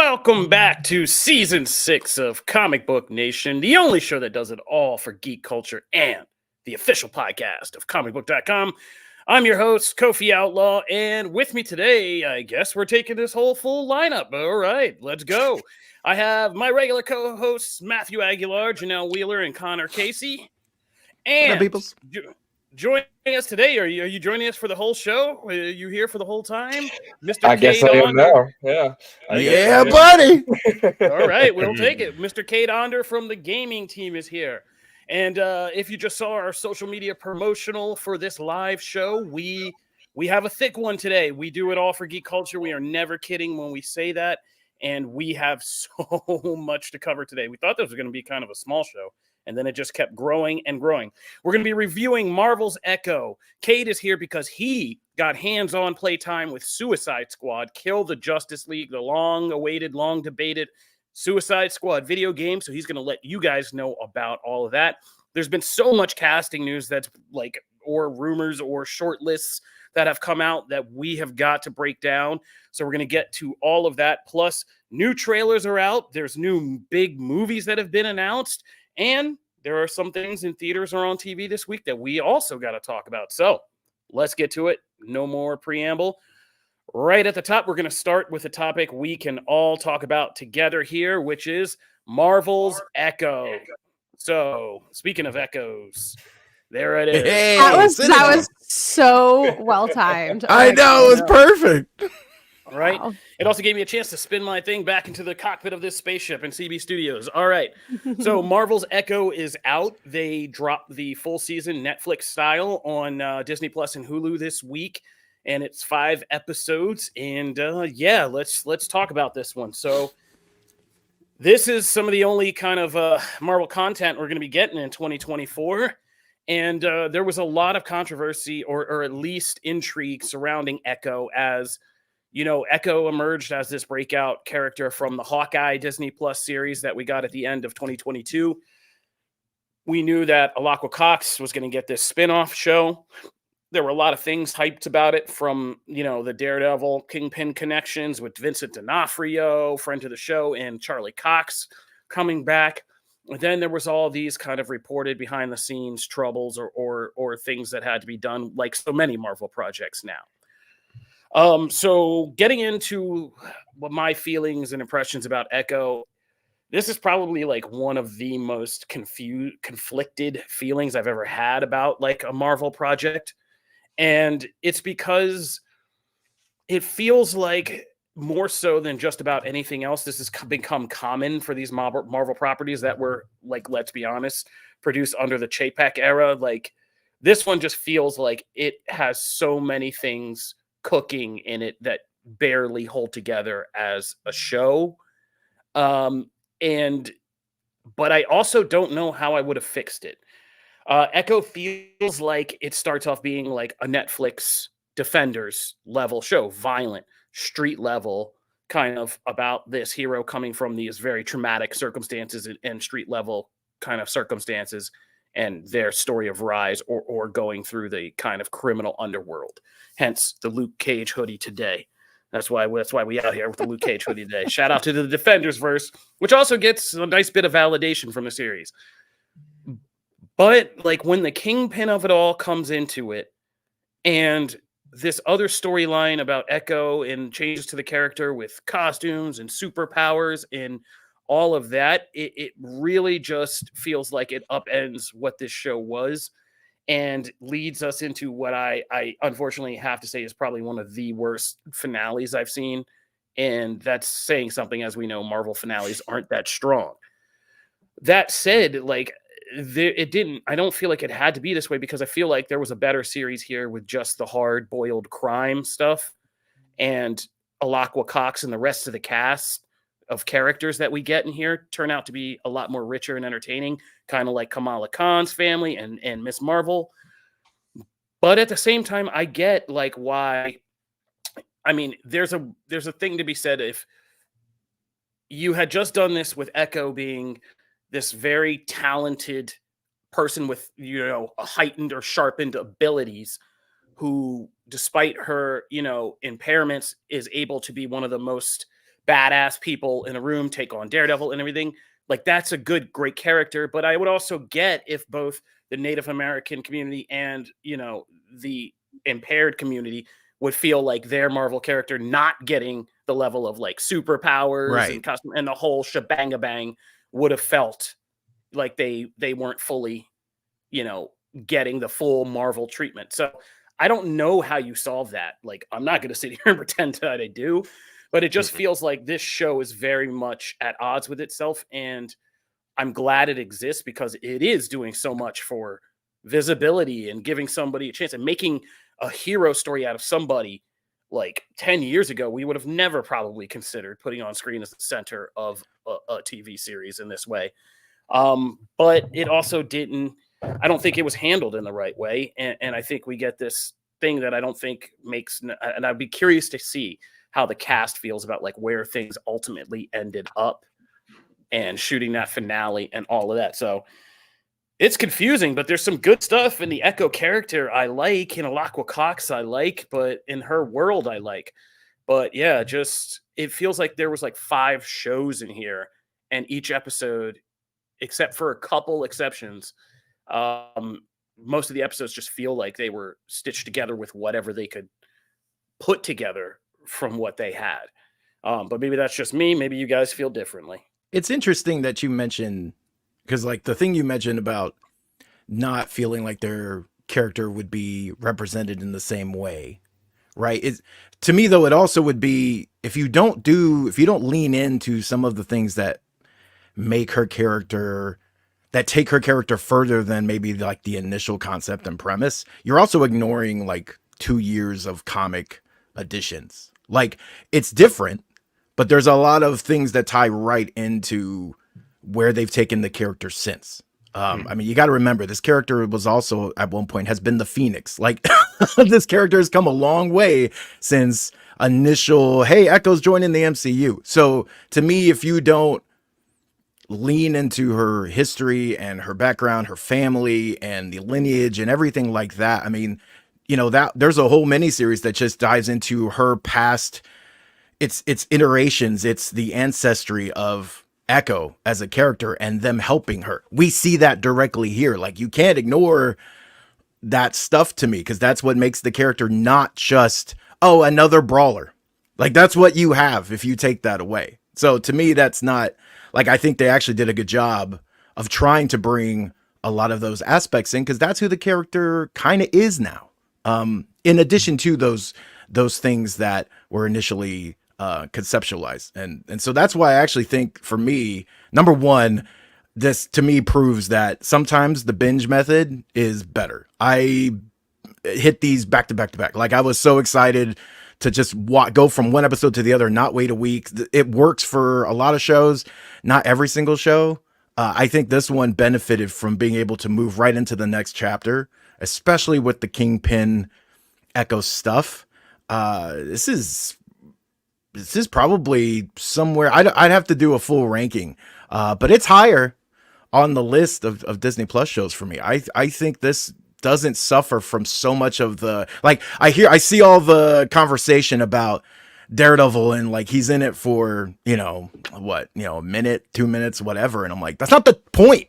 Welcome back to Season 6 of ComicBook Nation, the only show that does it all for geek culture and the official podcast of Comicbook.com. I'm your host, Kofi Outlaw, and with me today, I guess we're taking this whole full lineup. All right, let's go. I have my regular co-hosts, Matthew Aguilar, Janelle Wheeler, and Connor Casey. And joining us today, are you joining us for the whole show? Are you here for the whole time? Mr. I guess I am now. Yeah. Yeah, buddy. All right, we'll take it. Mr. Cade Onder from the gaming team is here. And if you just saw our social media promotional for this live show, we have a thick one today. We do it all for geek culture. We are never kidding when we say that. And we have so much to cover today. We thought this was going to be kind of a small show. And then it just kept growing and growing. We're going to be reviewing Marvel's Echo. Cade is here because he got hands-on playtime with Suicide Squad, Kill the Justice League, the long-awaited, long-debated Suicide Squad video game. So he's going to let you guys know about all of that. There's been so much casting news that's like, or rumors or short lists that have come out that we have got to break down. So we're going to get to all of that. Plus, new trailers are out. There's new big movies that have been announced. And there are some things in theaters or on TV this week that we also got to talk about. So let's get to it. No more preamble. Right at the top, we're going to start with a topic we can all talk about together here, which is Marvel's Echo. So speaking of echoes, there it is. Hey, that was so well timed. I know, it was perfect. All right. Wow. It also gave me a chance to spin my thing back into the cockpit of this spaceship in CB Studios. All right. So Marvel's Echo is out. They dropped the full season Netflix style on Disney Plus and Hulu this week, and it's 5 episodes. And yeah, let's talk about this one. So this is some of the only kind of Marvel content we're going to be getting in 2024. And there was a lot of controversy or at least intrigue surrounding Echo as you know, Echo emerged as this breakout character from the Hawkeye Disney Plus series that we got at the end of 2022. We knew that Alaqua Cox was going to get this spin-off show. There were a lot of things hyped about it from, you know, the Daredevil Kingpin connections with Vincent D'Onofrio, friend of the show, and Charlie Cox coming back. And then there was all these kind of reported behind-the-scenes troubles or things that had to be done, like so many Marvel projects now. So getting into what my feelings and impressions about Echo, this is probably like one of the most conflicted feelings I've ever had about like a Marvel project. And it's because it feels like more so than just about anything else, this has become common for these Marvel properties that were, like, let's be honest, produced under the Chapek era. Like, this one just feels like it has so many things cooking in it that barely hold together as a show. But I also don't know how I would have fixed it. Echo feels like it starts off being like a Netflix Defenders level show, violent, street level, kind of about this hero coming from these very traumatic circumstances and street level kind of circumstances and their story of rise or going through the kind of criminal underworld. Hence the Luke Cage hoodie today. That's why we out here with the Luke Cage hoodie today. Shout out to the Defenders verse, which also gets a nice bit of validation from the series. But like when the kingpin of it all comes into it, and this other storyline about Echo and changes to the character with costumes and superpowers and all of that, it really just feels like it upends what this show was and leads us into what I unfortunately have to say is probably one of the worst finales I've seen. And that's saying something, as we know, Marvel finales aren't that strong. That said, like, I don't feel like it had to be this way, because I feel like there was a better series here with just the hard-boiled crime stuff and Alaqua Cox and the rest of the cast of characters that we get in here turn out to be a lot more richer and entertaining, kind of like Kamala Khan's family and Miss Marvel. But at the same time, I get like why. I mean, there's a thing to be said if you had just done this with Echo being this very talented person with, you know, a heightened or sharpened abilities, who, despite her, you know, impairments, is able to be one of the most badass people in a room take on Daredevil and everything. Like, that's a great character. But I would also get if both the Native American community and, the impaired community would feel like their Marvel character not getting the level of like superpowers and custom and the whole shebang would have felt like they weren't fully, getting the full Marvel treatment. So I don't know how you solve that. Like, I'm not going to sit here and pretend that I do, but it just feels like this show is very much at odds with itself. And I'm glad it exists because it is doing so much for visibility and giving somebody a chance and making a hero story out of somebody. Like 10 years ago, we would have never probably considered putting on screen as the center of a TV series in this way. But it also I don't think it was handled in the right way. And I think we get this thing that I don't think makes, and I'd be curious to see how the cast feels about like where things ultimately ended up and shooting that finale and all of that. So it's confusing, but there's some good stuff in the Echo character I like, in Alaqua Cox I like, but in her world I like. But yeah, just it feels like there was like 5 shows in here, and each episode, except for a couple exceptions, most of the episodes just feel like they were stitched together with whatever they could put together from what they had. But maybe that's just me. Maybe you guys feel differently. It's interesting that you mentioned, because like the thing you mentioned about not feeling like their character would be represented in the same way, right? To me though, it also would be if you don't lean into some of the things that make her character, that take her character further than maybe like the initial concept and premise, you're also ignoring like 2 years of comic additions. Like, it's different, but there's a lot of things that tie right into where they've taken the character since. I mean, you got to remember, this character was also at one point has been the Phoenix. Like, this character has come a long way since initial, hey, Echo's joining the MCU. So to me, if you don't lean into her history and her background, her family and the lineage and everything like that, I mean, that there's a whole miniseries that just dives into her past, its iterations, it's the ancestry of Echo as a character and them helping her. We see that directly here. Like, you can't ignore that stuff to me, because that's what makes the character not just, oh, another brawler. Like, that's what you have if you take that away. So to me, that's not, like, I think they actually did a good job of trying to bring a lot of those aspects in, because that's who the character kind of is now. In addition to those things that were initially conceptualized. And so that's why I actually think, for me, number one, this to me proves that sometimes the binge method is better. I hit these back to back to back. Like, I was so excited to just go from one episode to the other, not wait a week. It works for a lot of shows, not every single show. I think this one benefited from being able to move right into the next chapter, especially with the Kingpin Echo stuff. This is probably somewhere, I'd have to do a full ranking, but it's higher on the list of Disney Plus shows for me. I think this doesn't suffer from so much of the, like, I see all the conversation about Daredevil and like he's in it for, a minute, 2 minutes, whatever. And I'm like, that's not the point.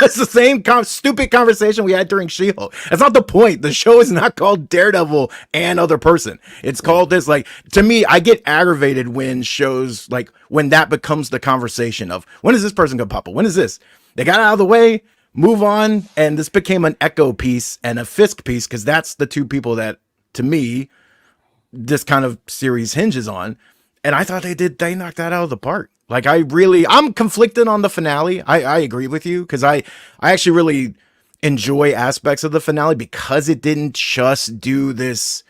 It's the same stupid conversation we had during She-Hulk. That's not the point. The show is not called Daredevil and Other Person. It's called this. Like, to me, I get aggravated when shows, like, when that becomes the conversation of, when is this person gonna pop up? When is this? They got out of the way, move on, and this became an Echo piece and a Fisk piece, because that's the two people that, to me, this kind of series hinges on. And I thought they knocked that out of the park. Like, I'm conflicted on the finale. I agree with you, because I actually really enjoy aspects of the finale, because it didn't just do this,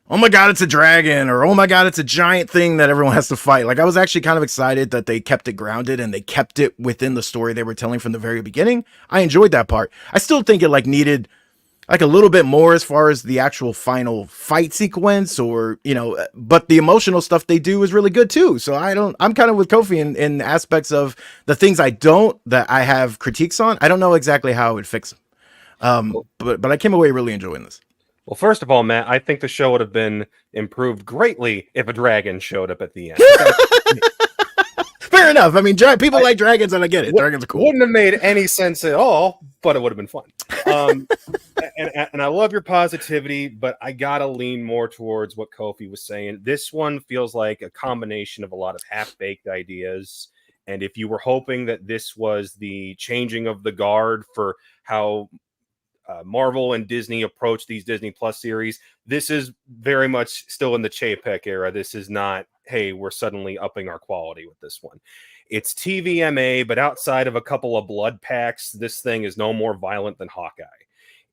oh my God, it's a dragon, or oh my God, it's a giant thing that everyone has to fight. Like, I was actually kind of excited that they kept it grounded and they kept it within the story they were telling from the very beginning. I enjoyed that part. I still think it needed like a little bit more as far as the actual final fight sequence, or, but the emotional stuff they do is really good too. So I'm kind of with Kofi in aspects of the things that I have critiques on. I don't know exactly how I would fix them. But I came away really enjoying this. Well, first of all, Matt, I think the show would have been improved greatly if a dragon showed up at the end. Fair enough. I mean, people like dragons, and I get it. Dragons are cool. Wouldn't have made any sense at all, but it would have been fun. And I love your positivity, but I gotta lean more towards what Kofi was saying. This one feels like a combination of a lot of half-baked ideas. And if you were hoping that this was the changing of the guard for how Marvel and Disney approach these Disney Plus series, this is very much still in the Chapek era. This is not, hey, we're suddenly upping our quality with this one. It's TVMA, but outside of a couple of blood packs, this thing is no more violent than Hawkeye.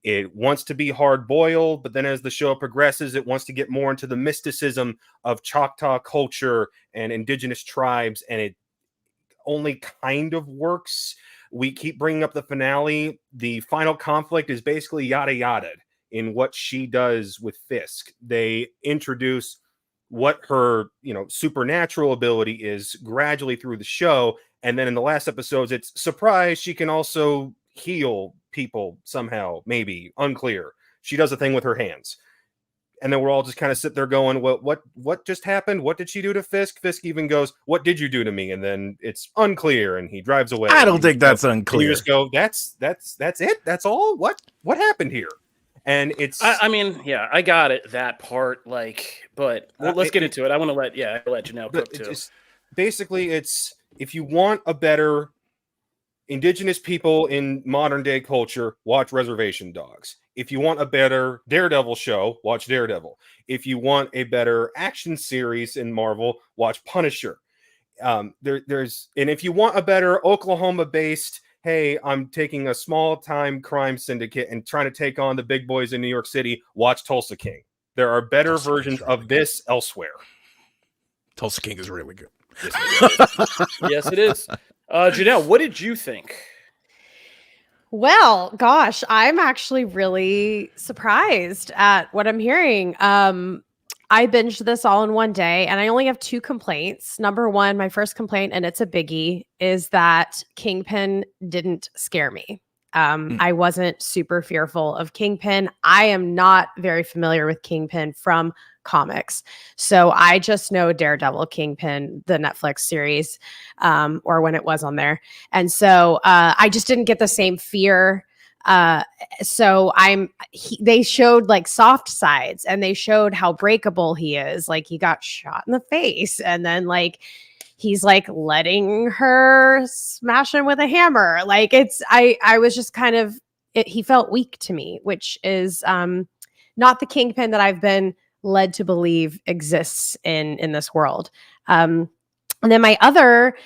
It wants to be hard-boiled, but then as the show progresses, it wants to get more into the mysticism of Choctaw culture and indigenous tribes, and it only kind of works. We keep bringing up the finale. The final conflict is basically yada yada in what she does with Fisk. They introduce what her, supernatural ability is gradually through the show. And then in the last episodes, it's surprise. She can also heal people somehow, maybe unclear. She does a thing with her hands. And then we're all just kind of sit there going, well, what just happened? What did she do to Fisk? Fisk even goes, what did you do to me? And then it's unclear, and he drives away. I don't think that's unclear. You just go, that's it. That's all. What happened here? And it's, I mean, yeah, I got it. That part, but let's get into it. I want to let Janelle cook too. Basically, it's if you want a better indigenous people in modern day culture, watch Reservation Dogs. If you want a better Daredevil show, watch Daredevil. If you want a better action series in Marvel, watch Punisher. And if you want a better Oklahoma-based, hey, I'm taking a small-time crime syndicate and trying to take on the big boys in New York City, watch Tulsa King. There are better versions of this elsewhere. Tulsa King is really good. Yes, it is. Janelle, what did you think? Well, gosh, I'm actually really surprised at what I'm hearing. I binged this all in one day, and I only have 2 complaints. Number one, my first complaint, and it's a biggie, is that Kingpin didn't scare me. I wasn't super fearful of Kingpin. I am not very familiar with Kingpin from comics. So I just know Daredevil Kingpin, the Netflix series, or when it was on there. And so I just didn't get the same fear. So they showed like soft sides, and they showed how breakable he is. Like he got shot in the face, and then he's like letting her smash him with a hammer. Like I was just kind of, he felt weak to me, which is not the Kingpin that I've been led to believe exists in this world. And then my other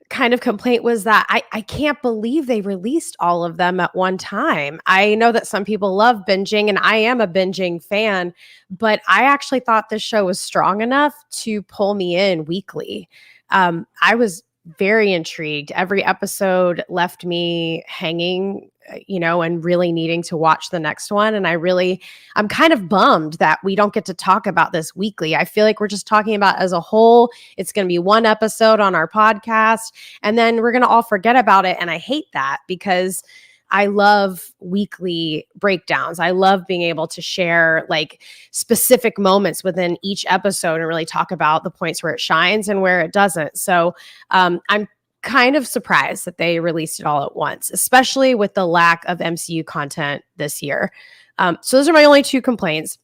kind of complaint was that I can't believe they released all of them at one time. I know that some people love binging, and I am a binging fan, but I actually thought this show was strong enough to pull me in weekly. I was very intrigued. Every episode left me hanging, and really needing to watch the next one. And I'm kind of bummed that we don't get to talk about this weekly. I feel like we're just talking about as a whole. It's going to be one episode on our podcast, and then we're going to all forget about it. And I hate that, because I love weekly breakdowns. I love being able to share like specific moments within each episode and really talk about the points where it shines and where it doesn't. So I'm kind of surprised that they released it all at once, especially with the lack of MCU content this year. So those are my only 2 complaints.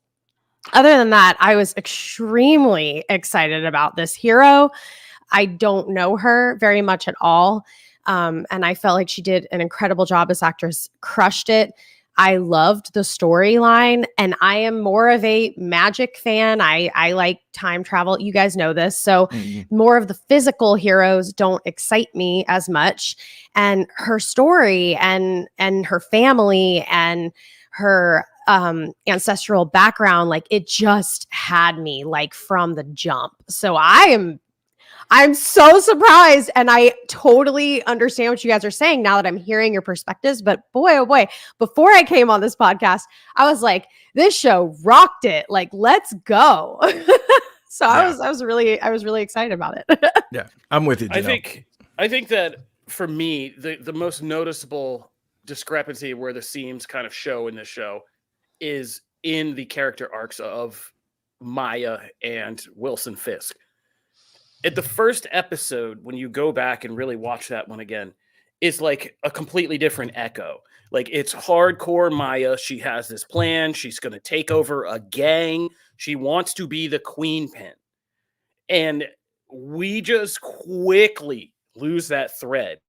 Other than that, I was extremely excited about this hero. I don't know her very much at all. And I felt like she did an incredible job. This actress crushed it. I loved the storyline, and I am more of a magic fan. I like time travel. You guys know this. So more of the physical heroes don't excite me as much. And her story and her family and her ancestral background, like it just had me like from the jump. So I'm so surprised, and I totally understand what you guys are saying now that I'm hearing your perspectives. But boy, oh boy, before I came on this podcast, I was like, this show rocked it. Like, let's go. So yeah. I was really excited about it. Yeah, I'm with you, Janelle. I think that for me, the most noticeable discrepancy where the seams kind of show in this show is in the character arcs of Maya and Wilson Fisk. At the first episode, when you go back and really watch that one again, it's like a completely different Echo. Like, it's hardcore Maya. She has this plan. She's going to take over a gang. She wants to be the queen pin. And we just quickly lose that thread.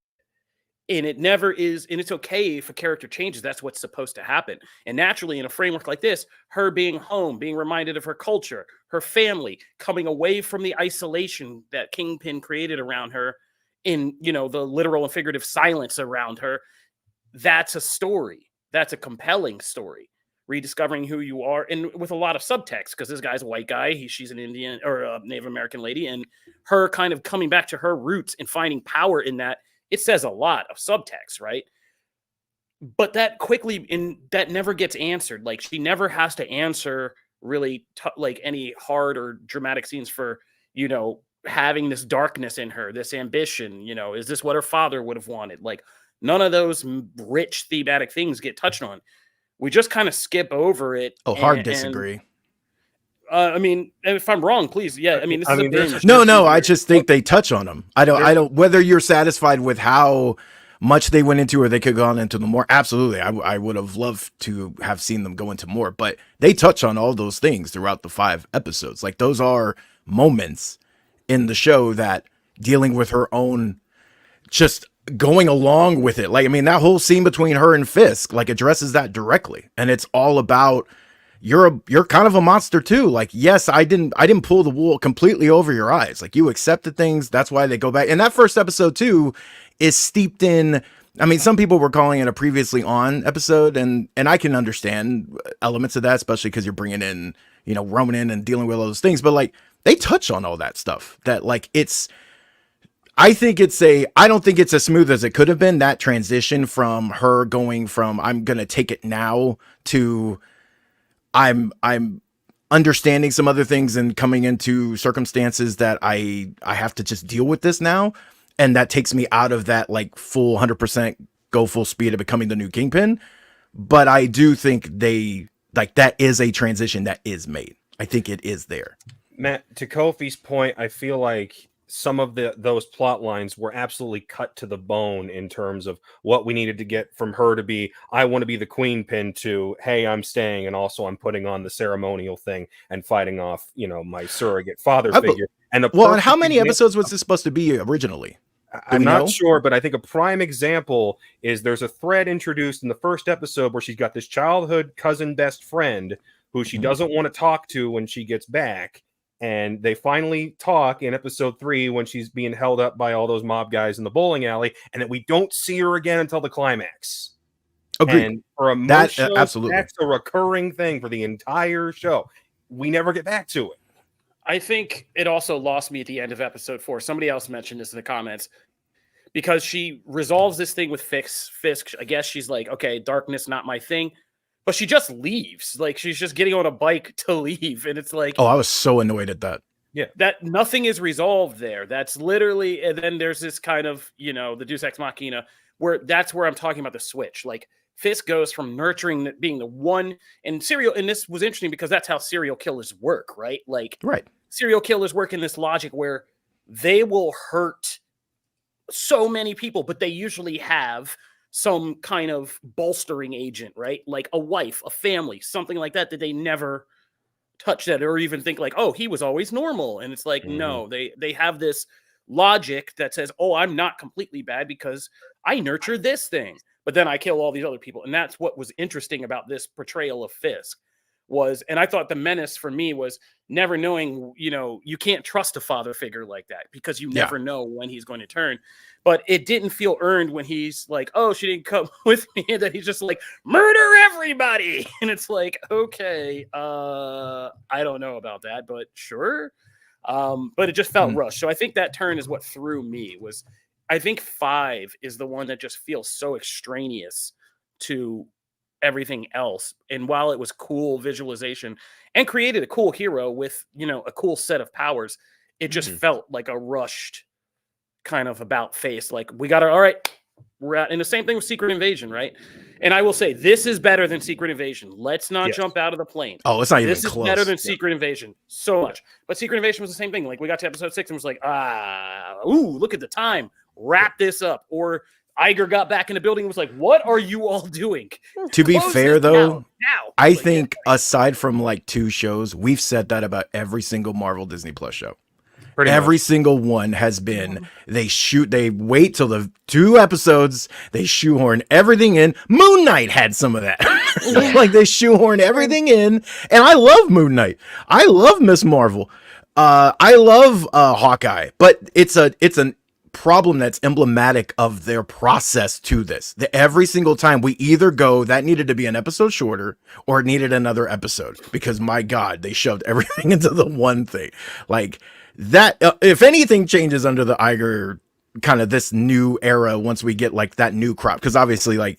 And it never is, and it's okay if a character changes. That's what's supposed to happen. And naturally, in a framework like this, her being home, being reminded of her culture, her family, coming away from the isolation that Kingpin created around her, in, you know, the literal and figurative silence around her, that's a story. That's a compelling story. Rediscovering who you are, and with a lot of subtext, because this guy's a white guy, she's an Indian or a Native American lady, and her kind of coming back to her roots and finding power in that. It says a lot of subtext, right? But that quickly, that never gets answered. Like, she never has to answer really like any hard or dramatic scenes for, you know, having this darkness in her, this ambition. You know, is this what her father would have wanted? Like, none of those rich thematic things get touched on. We just kind of skip over it. Oh, hard disagree. I mean, if I'm wrong, please. Yeah, I mean, this is a binge. No, I just think they touch on them. I don't, whether you're satisfied with how much they went into, or they could have gone into the more. Absolutely. I would have loved to have seen them go into more, but they touch on all those things throughout the 5 episodes. Like, those are moments in the show that dealing with her own, just going along with it. Like, I mean, that whole scene between her and Fisk, like, addresses that directly. And it's all about, you're kind of a monster too. Like, yes, I didn't pull the wool completely over your eyes. Like, you accepted things. That's why they go back. And that first episode too is steeped in, I mean, some people were calling it a previously on episode, and I can understand elements of that, especially because you're bringing in, you know, Roman and dealing with all those things. But like, they touch on all that stuff. That, like, I don't think it's as smooth as it could have been. That transition from her going from, I'm gonna take it now, to I'm understanding some other things and coming into circumstances that I have to just deal with this now. And that takes me out of that, like, full 100% go full speed of becoming the new Kingpin. But I do think that is a transition that is made. I think it is there. Matt, to Kofi's point, I feel like some of those plot lines were absolutely cut to the bone in terms of what we needed to get from her to be, I want to be the queen pin, to, hey, I'm staying, and also I'm putting on the ceremonial thing and fighting off, you know, my surrogate father figure. And how many episodes was this supposed to be originally? I'm not sure, but I think a prime example is there's a thread introduced in the first episode where she's got this childhood cousin best friend who she doesn't want to talk to when she gets back. And they finally talk in episode 3 when she's being held up by all those mob guys in the bowling alley, and that we don't see her again until the climax. Agreed. And for a show, absolutely, that's a recurring thing for the entire show. We never get back to it. I think it also lost me at the end of episode 4. Somebody else mentioned this in the comments, because she resolves this thing with Fisk. I guess she's like, okay, darkness, not my thing. But she just leaves. Like, she's just getting on a bike to leave. And it's like, oh, I was so annoyed at that. Yeah. That nothing is resolved there. That's literally, and then there's this kind of, you know, the Deus Ex Machina, where that's where I'm talking about the switch. Like, Fisk goes from nurturing, being the one, and this was interesting because that's how serial killers work, right? Like, right. Serial killers work in this logic where they will hurt so many people, but they usually have some kind of bolstering agent, right? Like a wife, a family, something like that they never touch that, or even think like, oh, he was always normal. And it's like, no, they have this logic that says, oh, I'm not completely bad because I nurture this thing, but then I kill all these other people. And that's what was interesting about this portrayal of Fisk was, and I thought the menace for me was never knowing, you know, you can't trust a father figure like that because you never know when he's going to turn. But it didn't feel earned when he's like, oh, she didn't come with me. And then he's just like, murder everybody. And it's like, okay, I don't know about that, but sure. But it just felt rushed. So I think that turn is what threw me. Was I think 5 is the one that just feels so extraneous to everything else. And while it was cool visualization and created a cool hero with, you know, a cool set of powers, it just felt like a rushed kind of about face. Like, we got to, all right, we're at, and the same thing with Secret Invasion, right? And I will say, this is better than Secret Invasion. Let's not Yes. jump out of the plane. Oh, it's not even This is close. better than Secret Invasion. So much. But Secret Invasion was the same thing. Like, we got to episode 6 and was like, look at the time. Wrap this up. Or Iger got back in the building and was like, what are you all doing? To be Close fair, this though, down now. I Like, think aside from like 2 shows, we've said that about every single Marvel Disney Plus show. Pretty Every much. single one has been they wait till the 2 episodes, they shoehorn everything in. Moon Knight had some of that. Like they shoehorn everything in, and I love Moon Knight. I love Miss Marvel. I love Hawkeye, but it's a problem that's emblematic of their process to this. Every single time we either go, that needed to be an episode shorter, or it needed another episode, because my God, they shoved everything into the one thing. Like that, if anything changes under the Iger kind of this new era, once we get like that new crop, because obviously like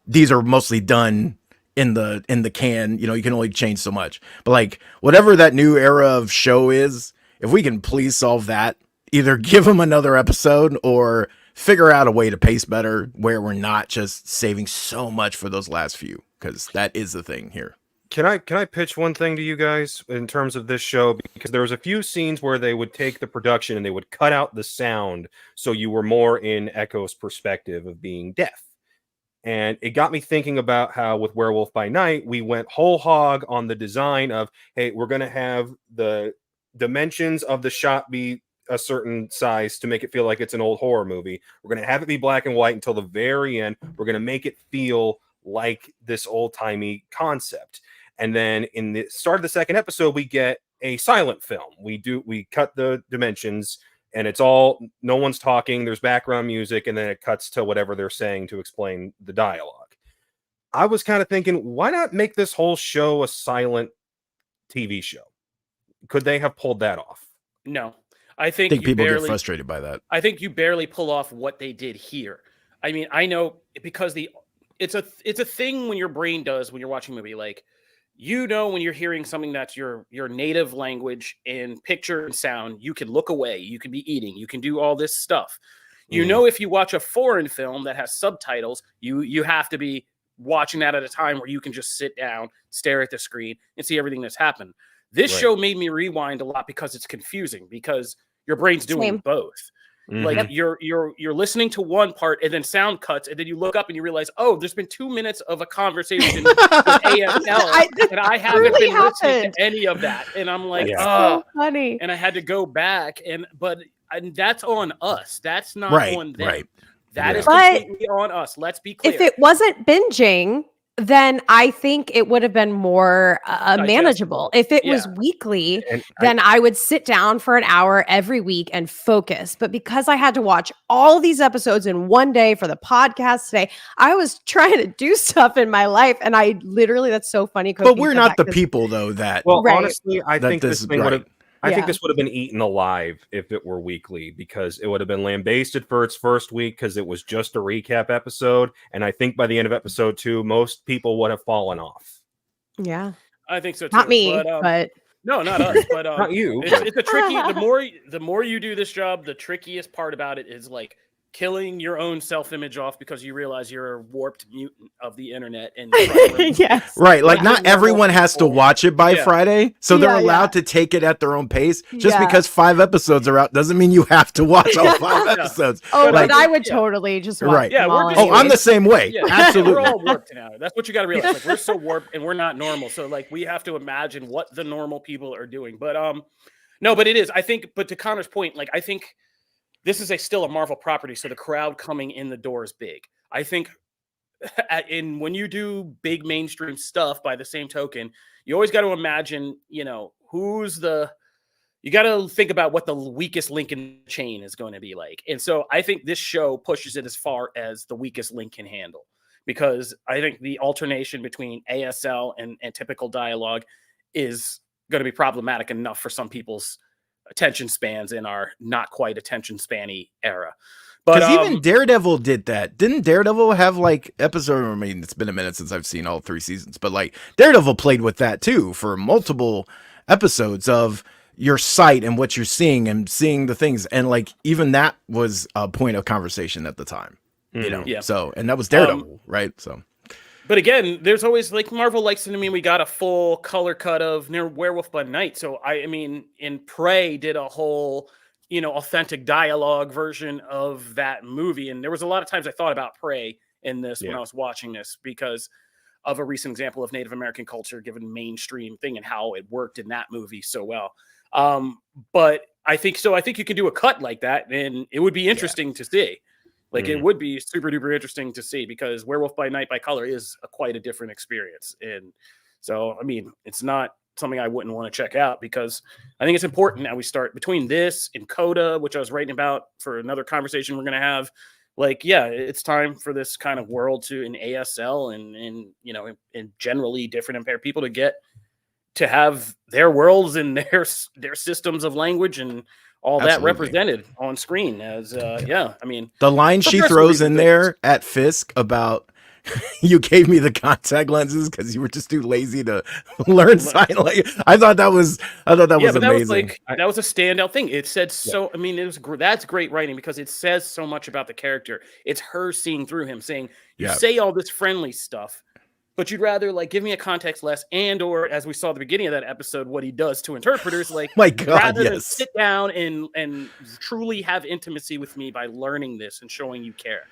these are mostly done in the can, you know, you can only change so much, but like whatever that new era of show is, if we can please solve that, either give them another episode or figure out a way to pace better where we're not just saving so much for those last few, because that is the thing here. Can I pitch one thing to you guys in terms of this show? Because there was a few scenes where they would take the production and they would cut out the sound, so you were more in Echo's perspective of being deaf. And it got me thinking about how with Werewolf by Night, we went whole hog on the design of, hey, we're going to have the dimensions of the shot be a certain size to make it feel like it's an old horror movie. We're going to have it be black and white until the very end. We're going to make it feel like this old-timey concept. And then in the start of the second episode, we get a silent film. We cut the dimensions, and it's all, no one's talking, there's background music, and then it cuts to whatever they're saying to explain the dialogue. I was kind of thinking, why not make this whole show a silent TV show? Could they have pulled that off? No. I think People get frustrated by that. I think you barely pull off what they did here. I mean, I know because it's a thing when your brain does when you're watching a movie. Like, you know, when you're hearing something that's your native language in picture and sound, you can look away, you can be eating, you can do all this stuff. You know, if you watch a foreign film that has subtitles, you have to be watching that at a time where you can just sit down, stare at the screen, and see everything that's happened. This show made me rewind a lot because it's confusing, because your brain's doing both. Like you're listening to one part and then sound cuts, and then you look up and you realize, oh, there's been 2 minutes of a conversation with ASL, and I haven't been listening to any of that. And I'm like, so funny. And I had to go back, but that's on us. That's not on them. Right. That is completely on us. Let's be clear. If it wasn't binging, then I think it would have been more manageable. If it was weekly, then I would sit down for an hour every week and focus. But because I had to watch all these episodes in one day for the podcast today, I was trying to do stuff in my life. And I literally, that's so funny. But we're not the people, though, that... Well, honestly, I think this thing would have... I think Yeah. this would have been eaten alive if it were weekly, because it would have been lambasted for its first week because it was just a recap episode. And I think by the end of episode 2, most people would have fallen off. Yeah. I think so too. Not me, but no, not us. But not you. It's a tricky. The more you do this job, the trickiest part about it is like killing your own self-image off, because you realize you're a warped mutant of the internet. And Yes. Right. Like, not everyone has to watch it by Friday, so they're allowed to take it at their own pace. Just because 5 episodes are out doesn't mean you have to watch all 5 episodes. Oh, like, but I would totally just watch them all just, I'm the same way. Yeah, Absolutely. We're all warped now. That's what you got to realize. Like, we're so warped and we're not normal. So like, we have to imagine what the normal people are doing. But no, but it is. I think. But to Connor's point, like, I think this is still a Marvel property, so the crowd coming in the door is big. I think when you do big mainstream stuff, by the same token, you always got to imagine, you know, you got to think about what the weakest link in the chain is going to be like. And so I think this show pushes it as far as the weakest link can handle, because I think the alternation between ASL and typical dialogue is going to be problematic enough for some people's attention spans in our not quite attention spanny era. But even Daredevil did that. Didn't Daredevil have like episode? I mean, it's been a minute since I've seen all 3 seasons, but like Daredevil played with that too for multiple episodes of your sight and what you're seeing and seeing the things. And like, even that was a point of conversation at the time, you know? Yeah. So, and that was Daredevil, right? So But again, there's always like Marvel likes to mean we got a full color cut of Werewolf by Night. So I mean, in Prey did a whole, authentic dialogue version of that movie. And there was a lot of times I thought about Prey in this when I was watching this because of a recent example of Native American culture given mainstream thing and how it worked in that movie so well. But I think you can do a cut like that and it would be interesting to see. Like it would be super duper interesting to see because Werewolf by Night by color is quite a different experience. And so, I mean, it's not something I wouldn't want to check out because I think it's important that we start between this and Coda, which I was writing about for another conversation we're going to have. Like, yeah, it's time for this kind of world in ASL and generally different impaired people to have their worlds and their systems of language and all that represented on screen as I mean the line she throws in there at Fisk about you gave me the contact lenses because you were just too lazy to learn sign language. I thought that was amazing. That was a standout thing. It said so. I mean, that's great writing because it says so much about the character. It's her seeing through him, saying you say all this friendly stuff, but you'd rather like give me a context less, and or as we saw at the beginning of that episode, what he does to interpreters, like my God, rather than sit down and truly have intimacy with me by learning this and showing you care.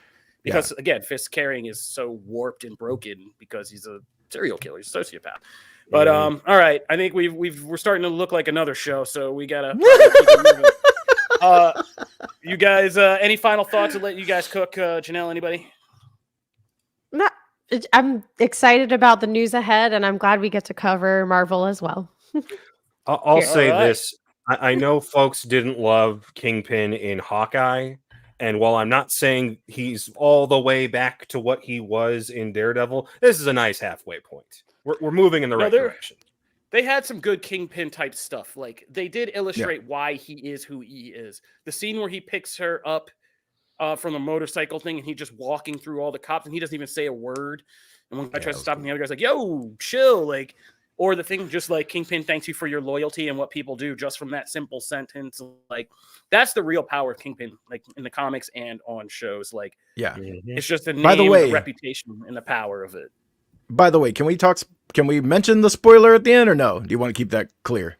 Because again, Fisk's caring is so warped and broken because he's a serial killer, he's a sociopath. But all right, I think we're starting to look like another show, so we gotta keep moving. You guys, any final thoughts to let you guys cook? Janelle, anybody? I'm excited about the news ahead, and I'm glad we get to cover Marvel as well. I'll say this. I know folks didn't love Kingpin in Hawkeye, and while I'm not saying he's all the way back to what he was in Daredevil, this is a nice halfway point. We're moving in the right direction. They had some good Kingpin type stuff. Like they did illustrate why he is who he is. The scene where he picks her up from the motorcycle thing and he just walking through all the cops and he doesn't even say a word. And one guy tries to stop him, the other guy's like, yo, chill. Like, or the thing just like Kingpin thanks you for your loyalty and what people do just from that simple sentence. Like that's the real power of Kingpin, like in the comics and on shows. Like, it's just the name, the reputation, and the power of it. By the way, can we mention the spoiler at the end or no? Do you want to keep that clear?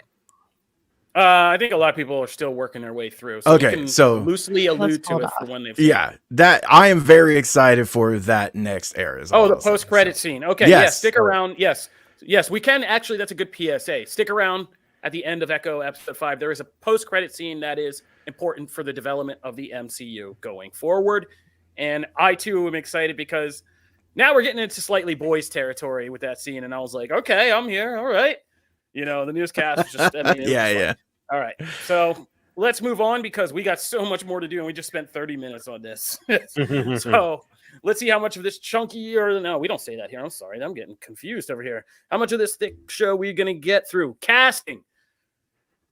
I think a lot of people are still working their way through. So okay, so loosely allude to it for when they've that I am very excited for that next era. The post-credit scene. Okay, stick around. Yes, we can actually. That's a good PSA. Stick around at the end of Echo episode 5. There is a post-credit scene that is important for the development of the MCU going forward, and I too am excited because now we're getting into slightly boys territory with that scene, and I was like, okay, I'm here. All right. The newscast is just, All right. So let's move on because we got so much more to do and we just spent 30 minutes on this. So let's see how much of this chunky no, we don't say that here. I'm sorry. I'm getting confused over here. How much of this thick show are we going to get through? Casting.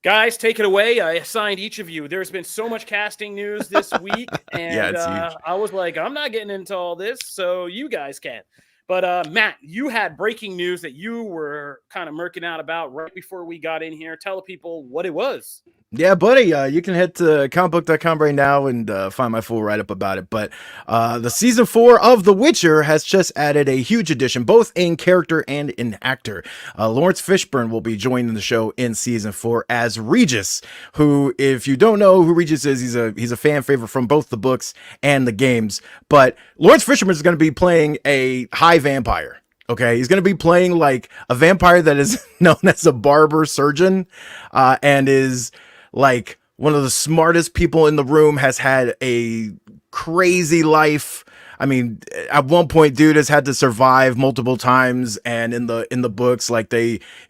Guys, take it away. I assigned each of you. There's been so much casting news this week. And it's huge. I was like, I'm not getting into all this, so you guys can. But Matt, you had breaking news that you were kind of murking out about right before we got in here. Tell the people what it was. Yeah, buddy. You can head to Comicbook.com right now and find my full write-up about it. But the season 4 of The Witcher has just added a huge addition, both in character and in actor. Lawrence Fishburne will be joining the show in season 4 as Regis, who, if you don't know who Regis is, he's a fan favorite from both the books and the games. But Lawrence Fishburne is going to be playing a high vampire. Okay, he's going to be playing like a vampire that is known as a barber surgeon and is like one of the smartest people in the room, has had a crazy life. I mean, at one point, dude has had to survive multiple times. And in the books, like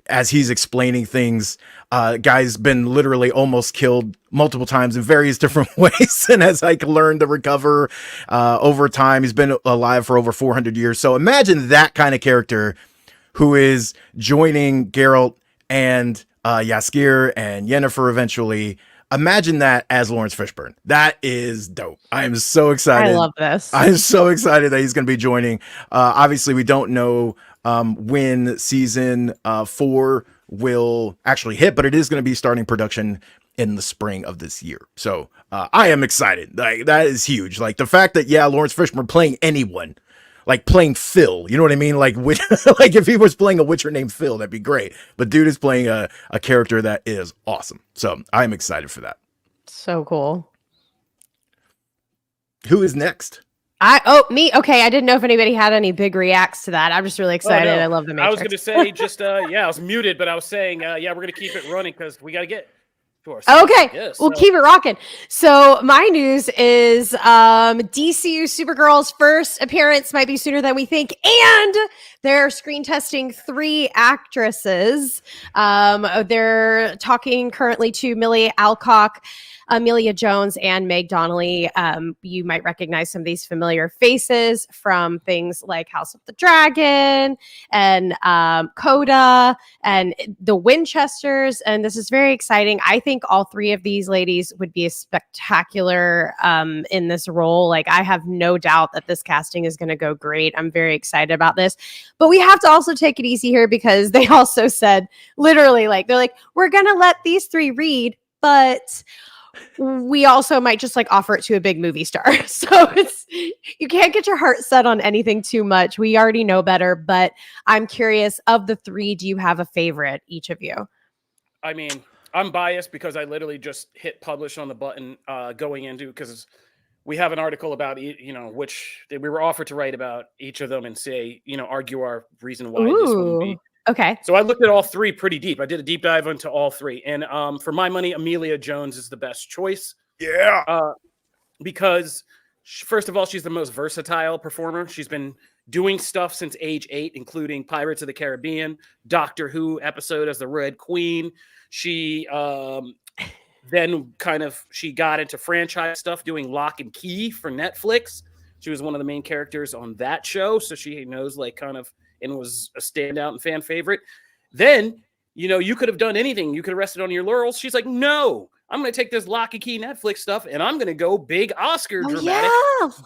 as he's explaining things, guy's been literally almost killed multiple times in various different ways and has like learned to recover over time. He's been alive for over 400 years. So imagine that kind of character who is joining Geralt and Jaskier and Yennefer eventually. Imagine that as Lawrence Fishburne. That is dope. I am so excited. I love this. I'm so excited that he's going to be joining. Obviously, we don't know when season 4 will actually hit, but it is going to be starting production in the spring of this year. So I am excited. Like, that is huge. Like the fact that, Lawrence Fishburne playing anyone, like playing Phil. You know what I mean? Like like if he was playing a Witcher named Phil, that'd be great. But dude is playing a character that is awesome. So I'm excited for that. So cool. Who is next? Me. Okay, I didn't know if anybody had any big reacts to that. I'm just really excited. No. I love the Matrix. I was going to say just I was muted, but I was saying we're going to keep it running because we got to get to our Okay, yes, we'll keep it rocking. So my news is DCU Supergirl's first appearance might be sooner than we think, and they're screen testing 3 actresses. They're talking currently to Millie Alcock, Amelia Jones, and Meg Donnelly. You might recognize some of these familiar faces from things like House of the Dragon and Coda and the Winchesters. And this is very exciting. I think all 3 of these ladies would be spectacular in this role. Like, I have no doubt that this casting is going to go great. I'm very excited about this. But we have to also take it easy here because they also said, literally, like, they're like, we're going to let these 3 read, but we also might just like offer it to a big movie star. So you can't get your heart set on anything too much. We already know better, but I'm curious, of the 3, do you have a favorite, each of you? I mean, I'm biased because I literally just hit publish on the button going into, because we have an article about, which we were offered to write about each of them and say, argue our reason why this one would be. Okay. So I looked at all 3 pretty deep. I did a deep dive into all 3. And for my money, Amelia Jones is the best choice. Yeah. Because first of all, she's the most versatile performer. She's been doing stuff since age 8, including Pirates of the Caribbean, Doctor Who episode as the Red Queen. She then she got into franchise stuff doing Lock and Key for Netflix. She was one of the main characters on that show. So she knows and was a standout and fan favorite. Then, you could have done anything. You could have rested on your laurels. She's like, no, I'm going to take this Lock and Key Netflix stuff and I'm going to go big Oscar dramatic,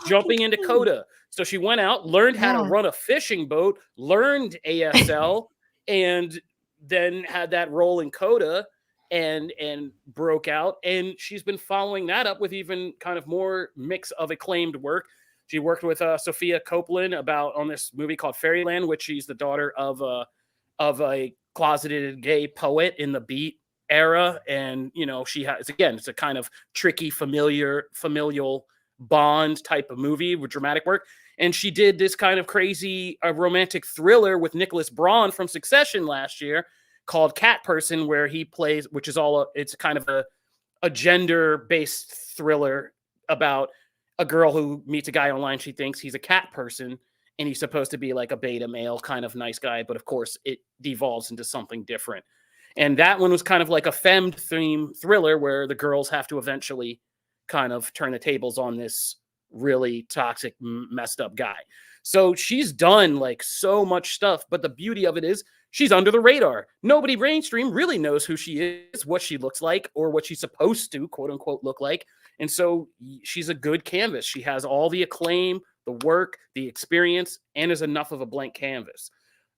jumping into Coda. So she went out, learned how to run a fishing boat, learned ASL, and then had that role in Coda and broke out. And she's been following that up with even kind of more mix of acclaimed work. She worked with Sophia Copeland on this movie called Fairyland, which she's the daughter of a closeted gay poet in the Beat era. And, it's a kind of tricky, familial bond type of movie with dramatic work. And she did this kind of crazy romantic thriller with Nicholas Braun from Succession last year called Cat Person, where he plays, which is it's kind of a gender-based thriller about a girl who meets a guy online. She thinks he's a cat person and he's supposed to be like a beta male kind of nice guy. But of course it devolves into something different. And that one was kind of like a femme theme thriller where the girls have to eventually kind of turn the tables on this really toxic, messed up guy. So she's done like so much stuff, but the beauty of it is she's under the radar. Nobody mainstream really knows who she is, what she looks like, or what she's supposed to, quote unquote, look like. And so she's a good canvas. She has all the acclaim, the work, the experience, and is enough of a blank canvas.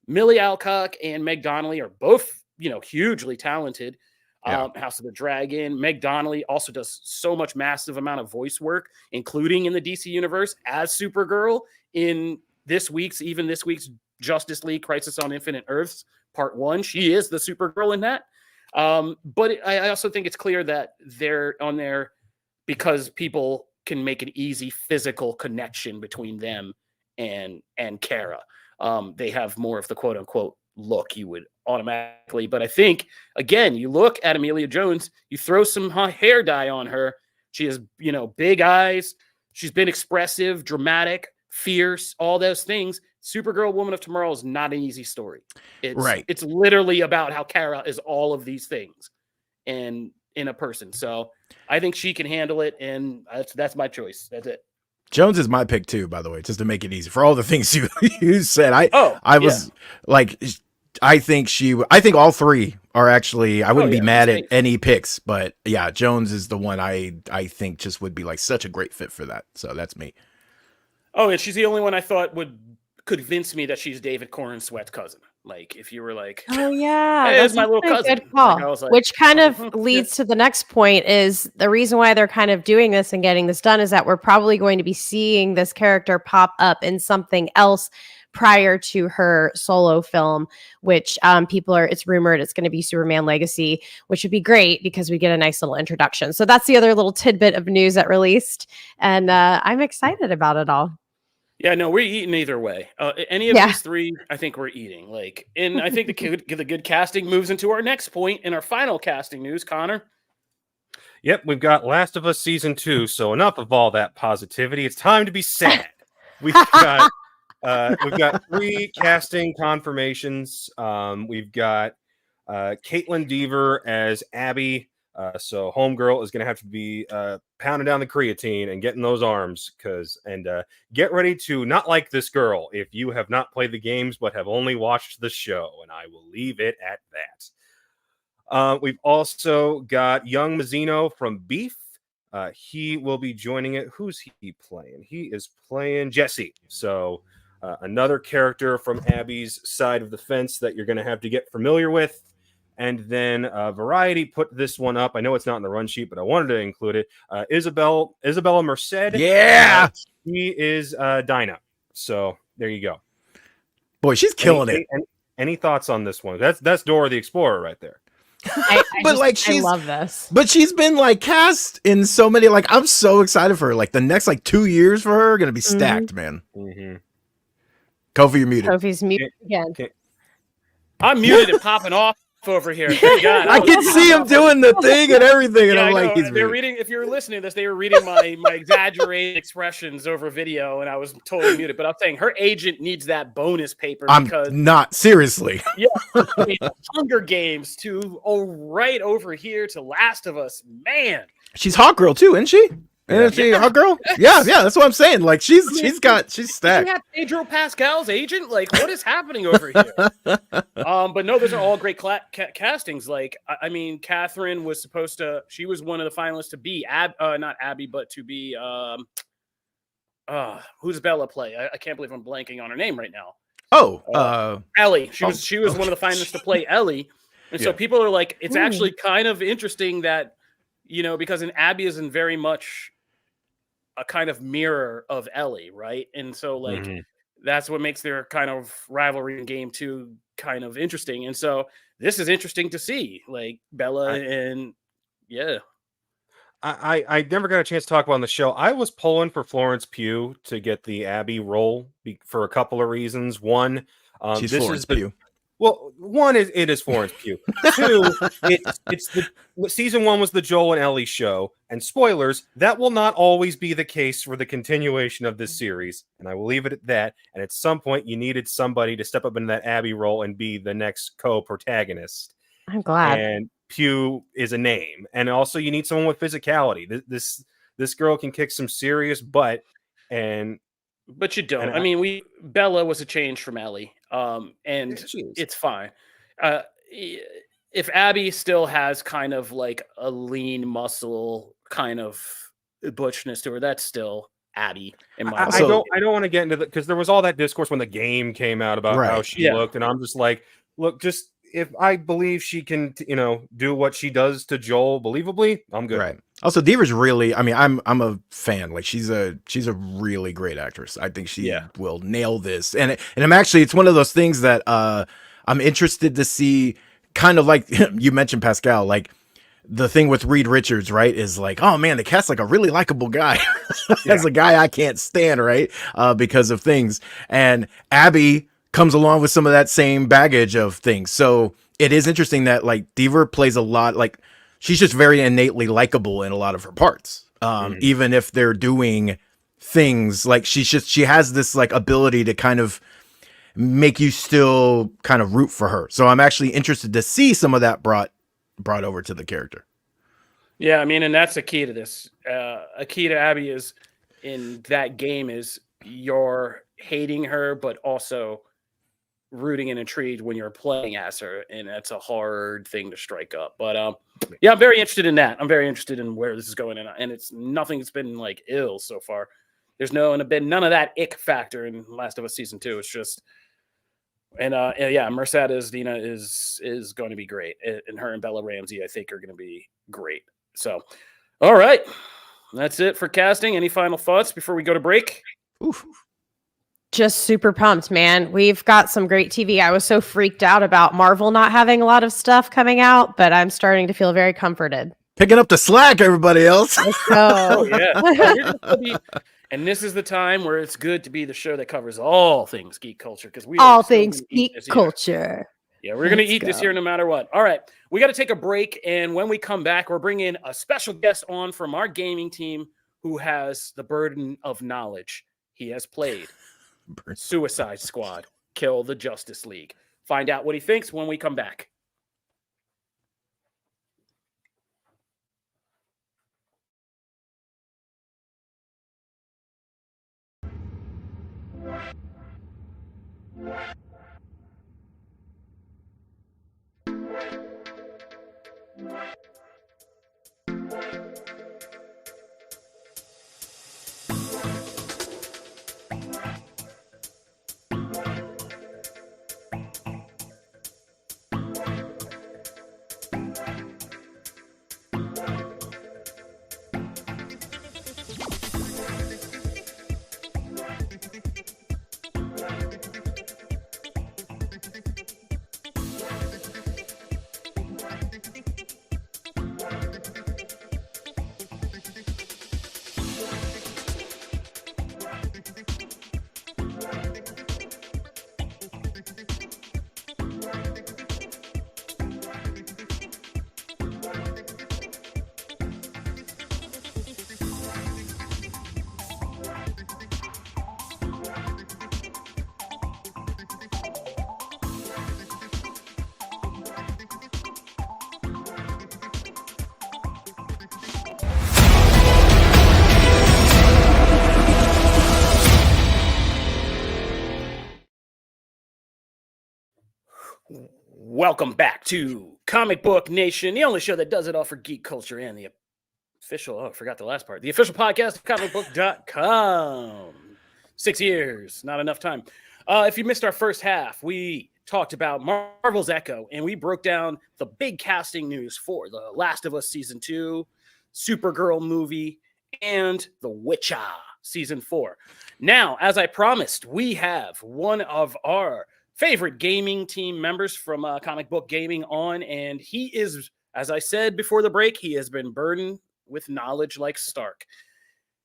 Millie Alcock and Meg Donnelly are both, hugely talented. House of the Dragon. Meg Donnelly also does so much massive amount of voice work, including in the DC universe as Supergirl in this week's Justice League Crisis on Infinite Earths Part 1. She is the Supergirl in that. But I also think it's clear that they're on there because people can make an easy physical connection between them and Kara. They have more of the quote unquote look you would automatically. But I think, again, you look at Amelia Jones, you throw some hair dye on her. She has, big eyes. She's been expressive, dramatic, fierce, all those things. Supergirl, Woman of Tomorrow is not an easy story. It's literally about how Kara is all of these things and in a person. So I think she can handle it, and that's my choice. That's it. Jones is my pick too, by the way, just to make it easy for all the things you said. I think all 3 are actually, I wouldn't be mad at any picks, but yeah, Jones is the one I think just would be like such a great fit for that. So that's me. Oh, and she's the only one I thought would convince me that she's David Corn Sweat's cousin. Like if you were like, Oh yeah, hey, that's it's my little actually a cousin. good call. Like, I was like, Which kind of yeah. leads to the next point is the reason why they're kind of doing this and getting this done is that we're probably going to be seeing this character pop up in something else prior to her solo film, which it's rumored it's going to be Superman Legacy, which would be great because we get a nice little introduction. So that's the other little tidbit of news that released, and I'm excited about it all. Yeah, no, we're eating either way. Any of these three, I think we're eating. Like, and I think the good casting moves into our next point in our final casting news. Connor. Yep, we've got Last of Us Season 2, so enough of all that positivity. It's time to be sad. We've got 3 casting confirmations. We've got Caitlin Dever as Abby. So Homegirl is going to have to be pounding down the creatine and getting those arms and get ready to not like this girl if you have not played the games but have only watched the show, and I will leave it at that. We've also got young Mazzino from Beef. He will be joining it. Who's he playing? He is playing Jesse. So another character from Abby's side of the fence that you're going to have to get familiar with. And then Variety put this one up. I know it's not in the run sheet, but I wanted to include it. Isabella Merced. Yeah. She is Dinah. So there you go. Boy, she's killing it. Any thoughts on this one? That's Dora the Explorer right there. I love this. But she's been like cast in so many. Like I'm so excited for her. Like the next 2 years for her are gonna be stacked, man. Mm-hmm. Kofi, you're muted. Kofi's muted again. I'm muted and popping off over here. Thank God. I can see him doing the thing and everything, and I'm like, he's they're reading. If you're listening to this, they were reading my exaggerated expressions over video, and I was totally muted. But I'm saying her agent needs that bonus paper because I'm not seriously. Yeah, I mean, Hunger Games to right over here to Last of Us. Man, she's Hot Girl too, isn't she? Isn't she Hot Girl? Yeah, that's what I'm saying. Like she's stacked. You have Pedro Pascal's agent. Like, what is happening over here? But no, those are all great castings. Like, I mean, Catherine was supposed to. She was one of the finalists to be not Abby, but to be who's Bella play? I can't believe I'm blanking on her name right now. Ellie. She was one of the finalists to play Ellie, and so people are like, it's actually kind of interesting that because Abby isn't very much a kind of mirror of Ellie, right? And so that's what makes their kind of rivalry in game 2 kind of interesting. And so this is interesting to see, like Bella I never got a chance to talk about on the show. I was pulling for Florence Pugh to get the Abby role for a couple of reasons. One, she's Florence Pugh. Well, one is it is Florence Pugh. 2, it's the season 1 was the Joel and Ellie show, and spoilers, that will not always be the case for the continuation of this series, and I will leave it at that. And at some point, you needed somebody to step up into that Abby role and be the next co-protagonist. I'm glad. And Pugh is a name, and also you need someone with physicality. This girl can kick some serious butt, but you don't. I mean, Bella was a change from Ellie, and it's fine. If Abby still has kind of like a lean muscle kind of butchness to her, that's still Abby. In my I don't want to get into that because there was all that discourse when the game came out about how she looked, and I'm just like, look, just if I believe she can, do what she does to Joel believably, I'm good. Right. Also, Dever's really. I mean, I'm a fan. Like she's a really great actress. I think she will nail this. And I'm actually, it's one of those things that I'm interested to see. Kind of like you mentioned Pascal. Like the thing with Reed Richards, right? Is like, oh man, they cast like a really likable guy as a guy I can't stand, right? Because of things. And Abby comes along with some of that same baggage of things. So it is interesting that like Dever plays a lot, like she's just very innately likable in a lot of her parts. Even if they're doing things like she has this like ability to kind of make you still kind of root for her. So I'm actually interested to see some of that brought over to the character. Yeah. I mean, and that's a key to this. A key to Abby is in that game is you're hating her, but also rooting and intrigued when you're playing as her, and that's a hard thing to strike up. But I'm very interested in that. I'm very interested in where this is going, and it's nothing that's been like ill so far. There's been none of that ick factor in Last of Us season 2. It's just, and yeah, Mercedes Dina is going to be great, and her and Bella Ramsey I think are going to be great. So, all right, that's it for casting. Any final thoughts before we go to break? Oof. Just super pumped, man. We've got some great TV. I was so freaked out about Marvel not having a lot of stuff coming out, but I'm starting to feel very comforted. Picking up the slack, everybody else. Let's go. Oh yeah. And this is the time where it's good to be the show that covers all things geek culture, because we All things geek culture. Yeah, we're going to eat this here no matter what. All right, we got to take a break, and when we come back, we're bringing a special guest on from our gaming team who has the burden of knowledge. He has played Suicide Squad, Kill the Justice League. Find out what he thinks when we come back. Welcome back to Comic Book Nation, the only show that does it all for geek culture and the official, I forgot the last part, the official podcast of Comicbook.com. 6 years, not enough time. If you missed our first half, we talked about Marvel's Echo, and we broke down the big casting news for The Last of Us Season 2, Supergirl movie, and The Witcher Season 4. Now, as I promised, we have one of our favorite gaming team members from Comic Book Gaming on, and he is, as I said before the break, he has been burdened with knowledge like Stark.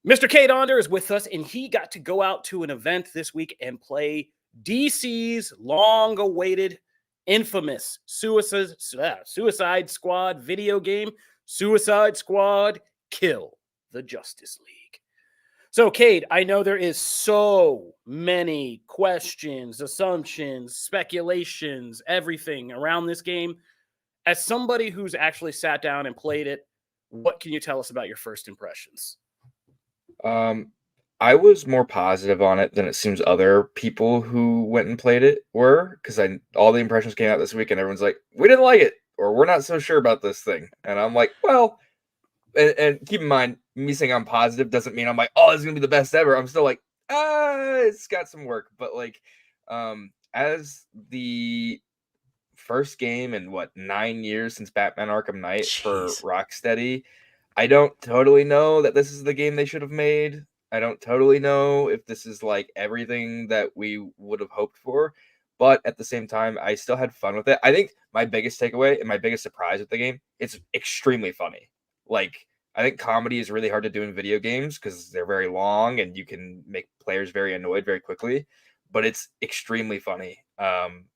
Mr. Cade Onder is with us, and he got to go out to an event this week and play DC's long-awaited, infamous Suicide Squad video game, Suicide Squad Kill the Justice League. So, Cade, I know there is so many questions, assumptions, speculations, everything around this game. As somebody who's actually sat down and played it, what can you tell us about your first impressions? I was more positive on it than it seems other people who went and played it were, because all the impressions came out this week and everyone's like, we didn't like it, or we're not so sure about this thing. And I'm like, well, and keep in mind, me saying I'm positive doesn't mean I'm like, oh, this is gonna be the best ever. I'm still like, it's got some work. But like, as the first game in 9 years since Batman Arkham Knight for Rocksteady, I don't totally know that this is the game they should have made. I don't totally know if this is like everything that we would have hoped for. But at the same time, I still had fun with it. I think my biggest takeaway and my biggest surprise with the game, it's extremely funny. Like, I think comedy is really hard to do in video games because they're very long and you can make players very annoyed very quickly, but it's extremely funny.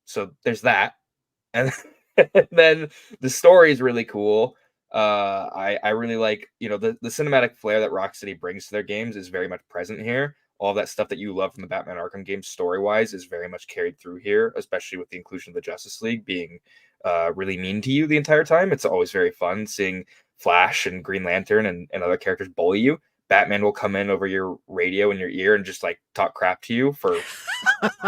So there's that. And then the story is really cool. I really like, the cinematic flair that Rocksteady brings to their games is very much present here. All that stuff that you love from the Batman Arkham games story-wise is very much carried through here, especially with the inclusion of the Justice League being really mean to you the entire time. It's always very fun seeing Flash and Green Lantern and other characters bully you. Batman will come in over your radio in your ear and just like talk crap to you for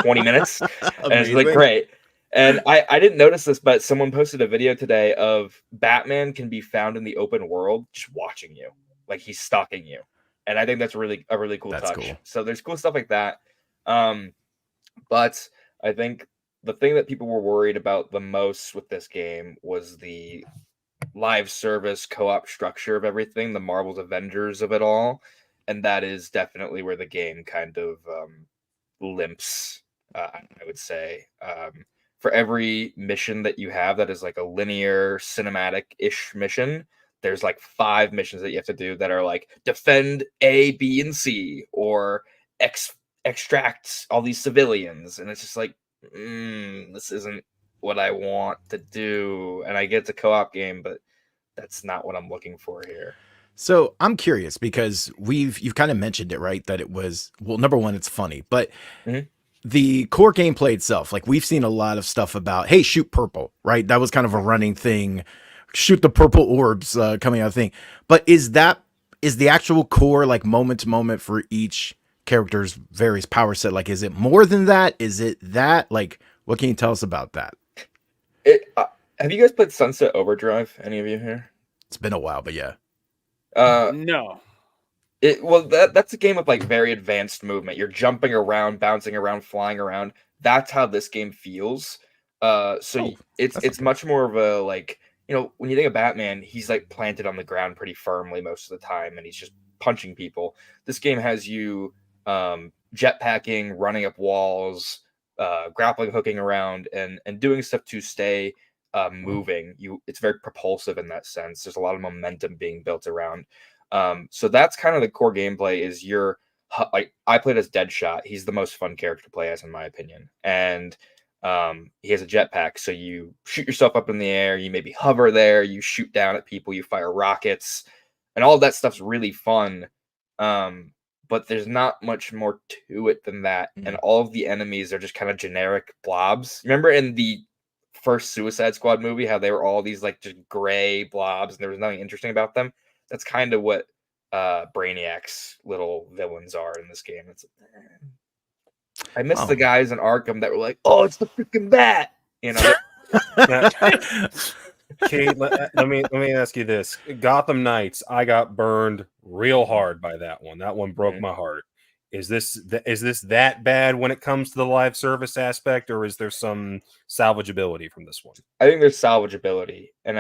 20 minutes. And it's like, great. And I didn't notice this, but someone posted a video today of Batman can be found in the open world just watching you. Like he's stalking you. and I think that's a really cool That's touch. cool. So there's cool stuff like that. But I think the thing that people were worried about the most with this game was the live service co-op structure of everything, the Marvel's Avengers of it all, and that is definitely where the game kind of limps. I would say for every mission that you have that is like a linear cinematic-ish mission, there's like 5 missions that you have to do that are like defend A, B, and C, or extract all these civilians, and it's just like this isn't what I want to do. And I get it's a co-op game, but that's not what I'm looking for here. So I'm curious because you've kind of mentioned it, right? That it was, well, number one, it's funny, but the core gameplay itself, like we've seen a lot of stuff about, hey, shoot purple, right? That was kind of a running thing. Shoot the purple orbs coming out thing. But is the actual core like moment to moment for each character's various power set? Like, is it more than that? Is it that? Like, what can you tell us about that? Have you guys played Sunset Overdrive? Any of you here? It's been a while, but yeah. No. That's a game with like very advanced movement. You're jumping around, bouncing around, flying around. That's how this game feels. It's much more of a like, when you think of Batman, he's like planted on the ground pretty firmly most of the time, and he's just punching people. This game has you jetpacking, running up walls, grappling, hooking around, and doing stuff to stay moving. It's very propulsive in that sense. There's a lot of momentum being built around. So that's kind of the core gameplay. Is I played as Deadshot. He's the most fun character to play as, in my opinion. And he has a jetpack, so you shoot yourself up in the air. You maybe hover there. You shoot down at people. You fire rockets, and all of that stuff's really fun. But there's not much more to it than that. And all of the enemies are just kind of generic blobs. Remember in the first Suicide Squad movie how they were all these like just gray blobs and there was nothing interesting about them? That's kind of what Brainiac's little villains are in this game. I miss the guys in Arkham that were like, oh, it's the freaking bat, Kate, let me ask you this. Gotham Knights, I got burned real hard by that one. That one broke my heart. Is this that bad when it comes to the live service aspect, or is there some salvageability from this one? I think there's salvageability, and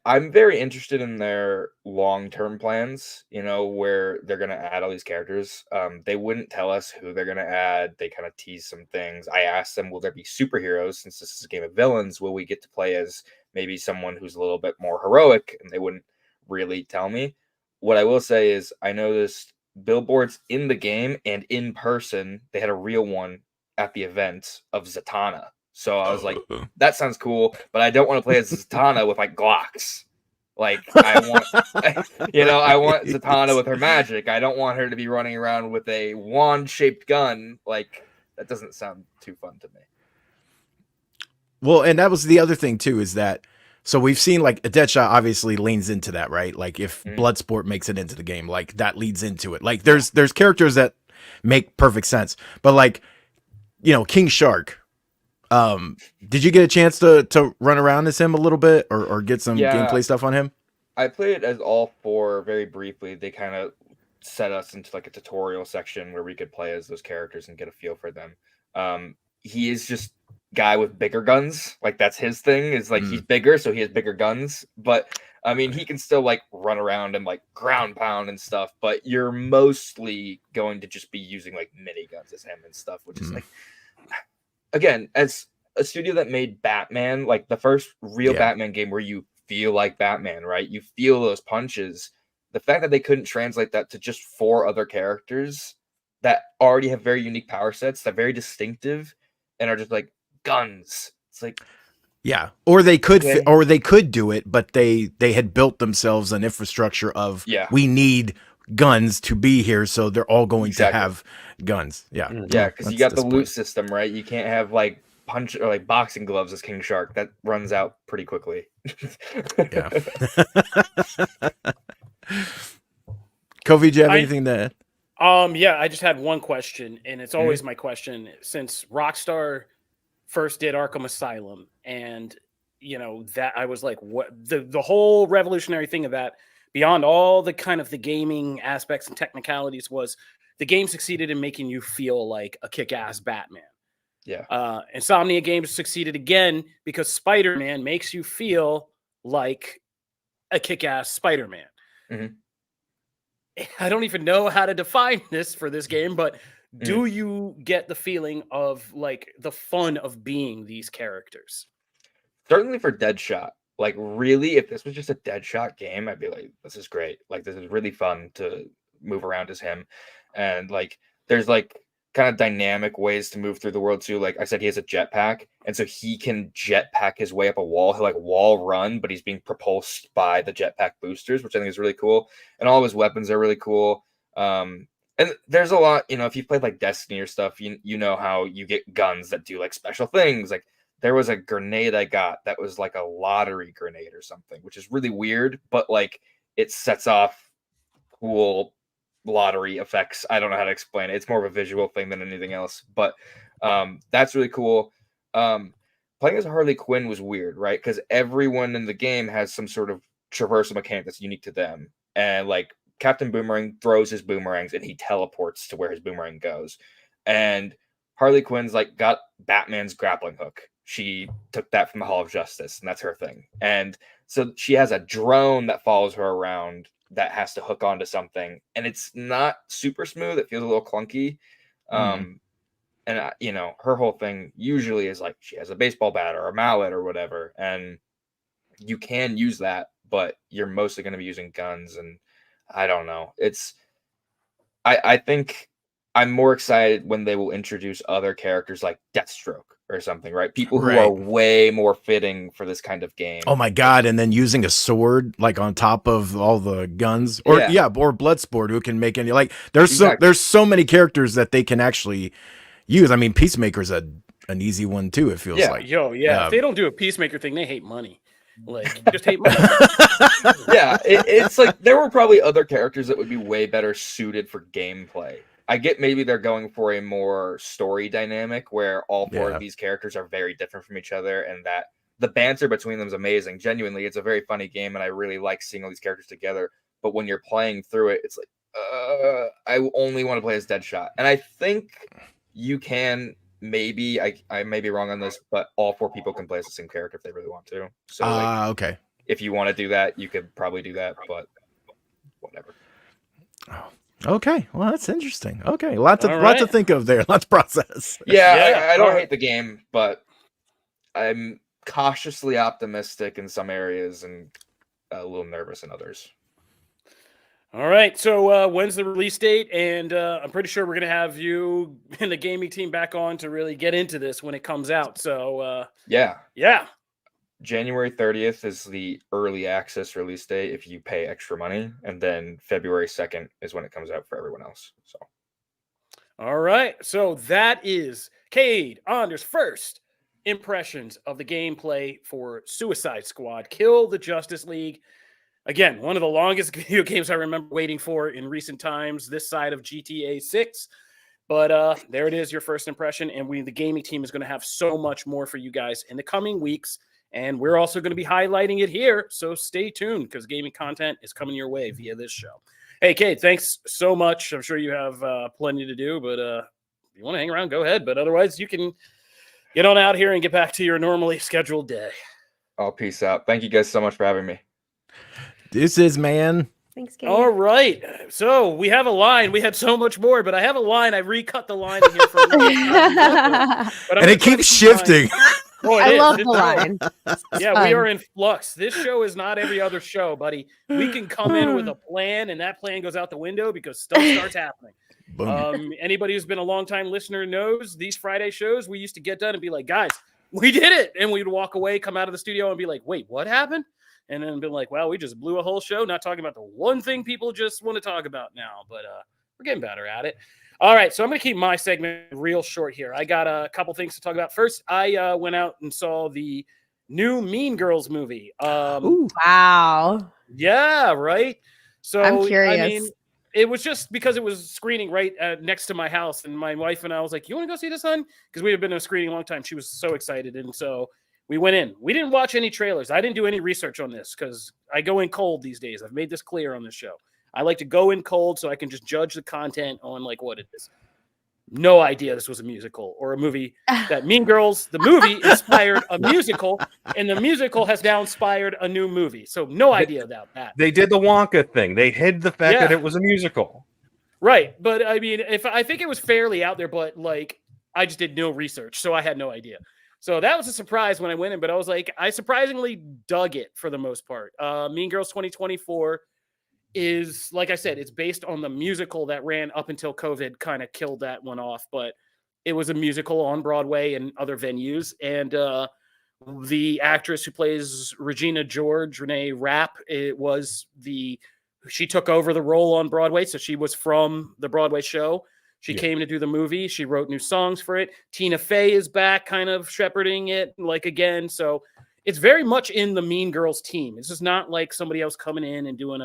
I'm very interested in their long-term plans, where they're going to add all these characters. They wouldn't tell us who they're going to add. They kind of tease some things. I asked them, will there be superheroes? Since this is a game of villains, will we get to play as maybe someone who's a little bit more heroic? And they wouldn't really tell me. What I will say is I noticed billboards in the game and in person. They had a real one at the event of Zatanna. So I was like, that sounds cool, but I don't want to play as Zatanna with like Glocks. Like I want Zatanna with her magic. I don't want her to be running around with a wand-shaped gun. Like that doesn't sound too fun to me. Well, and that was the other thing too, is that so we've seen like a Deadshot obviously leans into that, right? Like if Bloodsport makes it into the game, like that leads into it. Like there's characters that make perfect sense, but like King Shark. Did you get a chance to run around as him a little bit or get some gameplay stuff on him? I played as all 4 very briefly. They kind of set us into like a tutorial section where we could play as those characters and get a feel for them. He is just guy with bigger guns. Like that's his thing, is like he's bigger, so he has bigger guns. But I mean, he can still like run around and like ground pound and stuff, but you're mostly going to just be using like mini guns as him and stuff, which is like, again, as a studio that made Batman, like the first real Batman game where you feel like Batman, right? You feel those punches. The fact that they couldn't translate that to just 4 other characters that already have very unique power sets, that are very distinctive, and are just like guns. It's like, or they could do it, but they had built themselves an infrastructure of we need guns to be here, so they're all going to have guns. Because you got the loot system, right? You can't have like punch or like boxing gloves as King Shark. That runs out pretty quickly. Kofi, do you have anything to add? I just had one question, and it's always my question since Rockstar first did Arkham Asylum, and that I was like, what the whole revolutionary thing of that beyond all the kind of the gaming aspects and technicalities, was the game succeeded in making you feel like a kick-ass Batman. Yeah. Insomnia Games succeeded again because Spider-Man makes you feel like a kick-ass Spider-Man. Mhm. I don't even know how to define this for this game, but do you get the feeling of like the fun of being these characters? Certainly for Deadshot. Like, really, if this was just a Deadshot game, I'd be like, this is great. Like, this is really fun to move around as him. And like, there's like kind of dynamic ways to move through the world too. Like I said, he has a jetpack, and so he can jetpack his way up a wall. He'll like wall run, but he's being propulsed by the jetpack boosters, which I think is really cool. And all of his weapons are really cool. And there's a lot, if you've played like Destiny or stuff, you know how you get guns that do like special things. Like there was a grenade I got that was like a lottery grenade or something, which is really weird, but like it sets off cool lottery effects. I don't know how to explain it. It's more of a visual thing than anything else, but that's really cool. Playing as Harley Quinn was weird, right? Because everyone in the game has some sort of traversal mechanic that's unique to them. And like Captain Boomerang throws his boomerangs and he teleports to where his boomerang goes. And Harley Quinn's like got Batman's grappling hook. She took that from the Hall of Justice, and that's her thing. And so she has a drone that follows her around that has to hook onto something, and it's not super smooth. It feels a little clunky. And her whole thing usually is like she has a baseball bat or a mallet or whatever, and you can use that, but you're mostly going to be using guns. And I don't know. I think I'm more excited when they will introduce other characters like Deathstroke or something, right? People who are way more fitting for this kind of game. Oh my God. And then using a sword like on top of all the guns, or or Bloodsport, who can make any, like there's so many characters that they can actually use. I mean, Peacemaker's an easy one too, it feels like. If they don't do a Peacemaker thing, they hate money. Like, just hate money. It's like there were probably other characters that would be way better suited for gameplay. I get maybe they're going for a more story dynamic where all four of these characters are very different from each other, and that the banter between them is amazing. Genuinely, it's a very funny game, and I really like seeing all these characters together. But when you're playing through it, it's like, I only want to play as Deadshot. And I think you can maybe, I may be wrong on this, but all four people can play as the same character if they really want to. So okay. If you want to do that, you could probably do that, but whatever. Oh. Okay, well that's interesting. Okay, lot to think of there. Let's process. I don't hate the game, but I'm cautiously optimistic in some areas and a little nervous in others. All right, so when's the release date? And I'm pretty sure we're gonna have you and the gaming team back on to really get into this when it comes out. So January 30th is the early access release date if you pay extra money, and then February 2nd is when it comes out for everyone else. So, all right, so that is Cade Anders' first impressions of the gameplay for Suicide Squad: Kill the Justice League. Again, one of the longest video games I remember waiting for in recent times, this side of GTA 6. But there it is, your first impression, and the gaming team is going to have so much more for you guys in the coming weeks. And we're also going to be highlighting it here, so stay tuned because gaming content is coming your way via this show. Hey, Kate, thanks so much. I'm sure you have plenty to do, but if you want to hang around, go ahead. But otherwise, you can get on out here and get back to your normally scheduled day. Oh, peace out. Thank you guys so much for having me. This is man. Thanks, Kate. All right. So we have a line. We had so much more, but I have a line. I recut the line in here for and it keeps shifting. Oh, I love the line. We are in flux. This show is not every other show, buddy. We can come in with a plan, and that plan goes out the window because stuff starts happening. Anybody who's been a longtime listener knows these Friday shows, we used to get done and be like, guys, we did it. And we'd walk away, come out of the studio and be like, wait, what happened? And then be like, well, we just blew a whole show, not talking about the one thing people just want to talk about now. But we're getting better at it. All right, so I'm going to keep my segment real short here. I got a couple things to talk about. First, I went out and saw the new Mean Girls movie. Wow. Yeah, right? So I'm curious. I mean, it was just because it was screening right next to my house, and my wife and I was like, you want to go see this, hon? Because we had been in a screening a long time. She was so excited, and so We went in. We didn't watch any trailers. I didn't do any research on this because I go in cold these days. I've made this clear on this show. I like to go in cold so I can just judge the content on like what it is. No idea this was a musical or a movie. That Mean Girls, the movie, inspired a musical, and the musical has now inspired a new movie. So no idea about that. They did the Wonka thing. They hid the fact that it was a musical. Right. But I mean, I think it was fairly out there, but like I just did no research, so I had no idea. So that was a surprise when I went in, but I was like, I surprisingly dug it for the most part. Mean Girls 2024 is, like I said, it's based on the musical that ran up until COVID kind of killed that one off, but it was a musical on Broadway and other venues. And the actress who plays Regina George, Renee Rapp, she took over the role on Broadway. So she was from the Broadway show. She came to do the movie. She wrote new songs for it. Tina Fey is back kind of shepherding it like again. So it's very much in the Mean Girls team. This is not like somebody else coming in and doing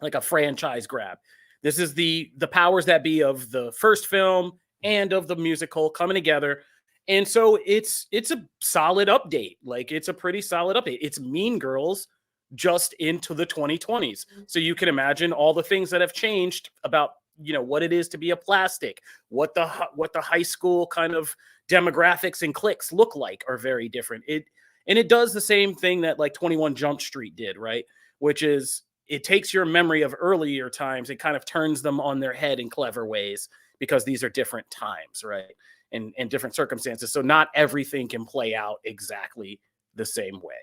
a franchise grab. This is the powers that be of the first film and of the musical coming together. And so it's a solid update. Like it's a pretty solid update. It's Mean Girls just into the 2020s. So you can imagine all the things that have changed about, you know, what it is to be a plastic, what the high school kind of demographics and cliques look like are very different. It does the same thing that like 21 Jump Street did, right? Which is it takes your memory of earlier times, it kind of turns them on their head in clever ways because these are different times, right? And different circumstances. So not everything can play out exactly the same way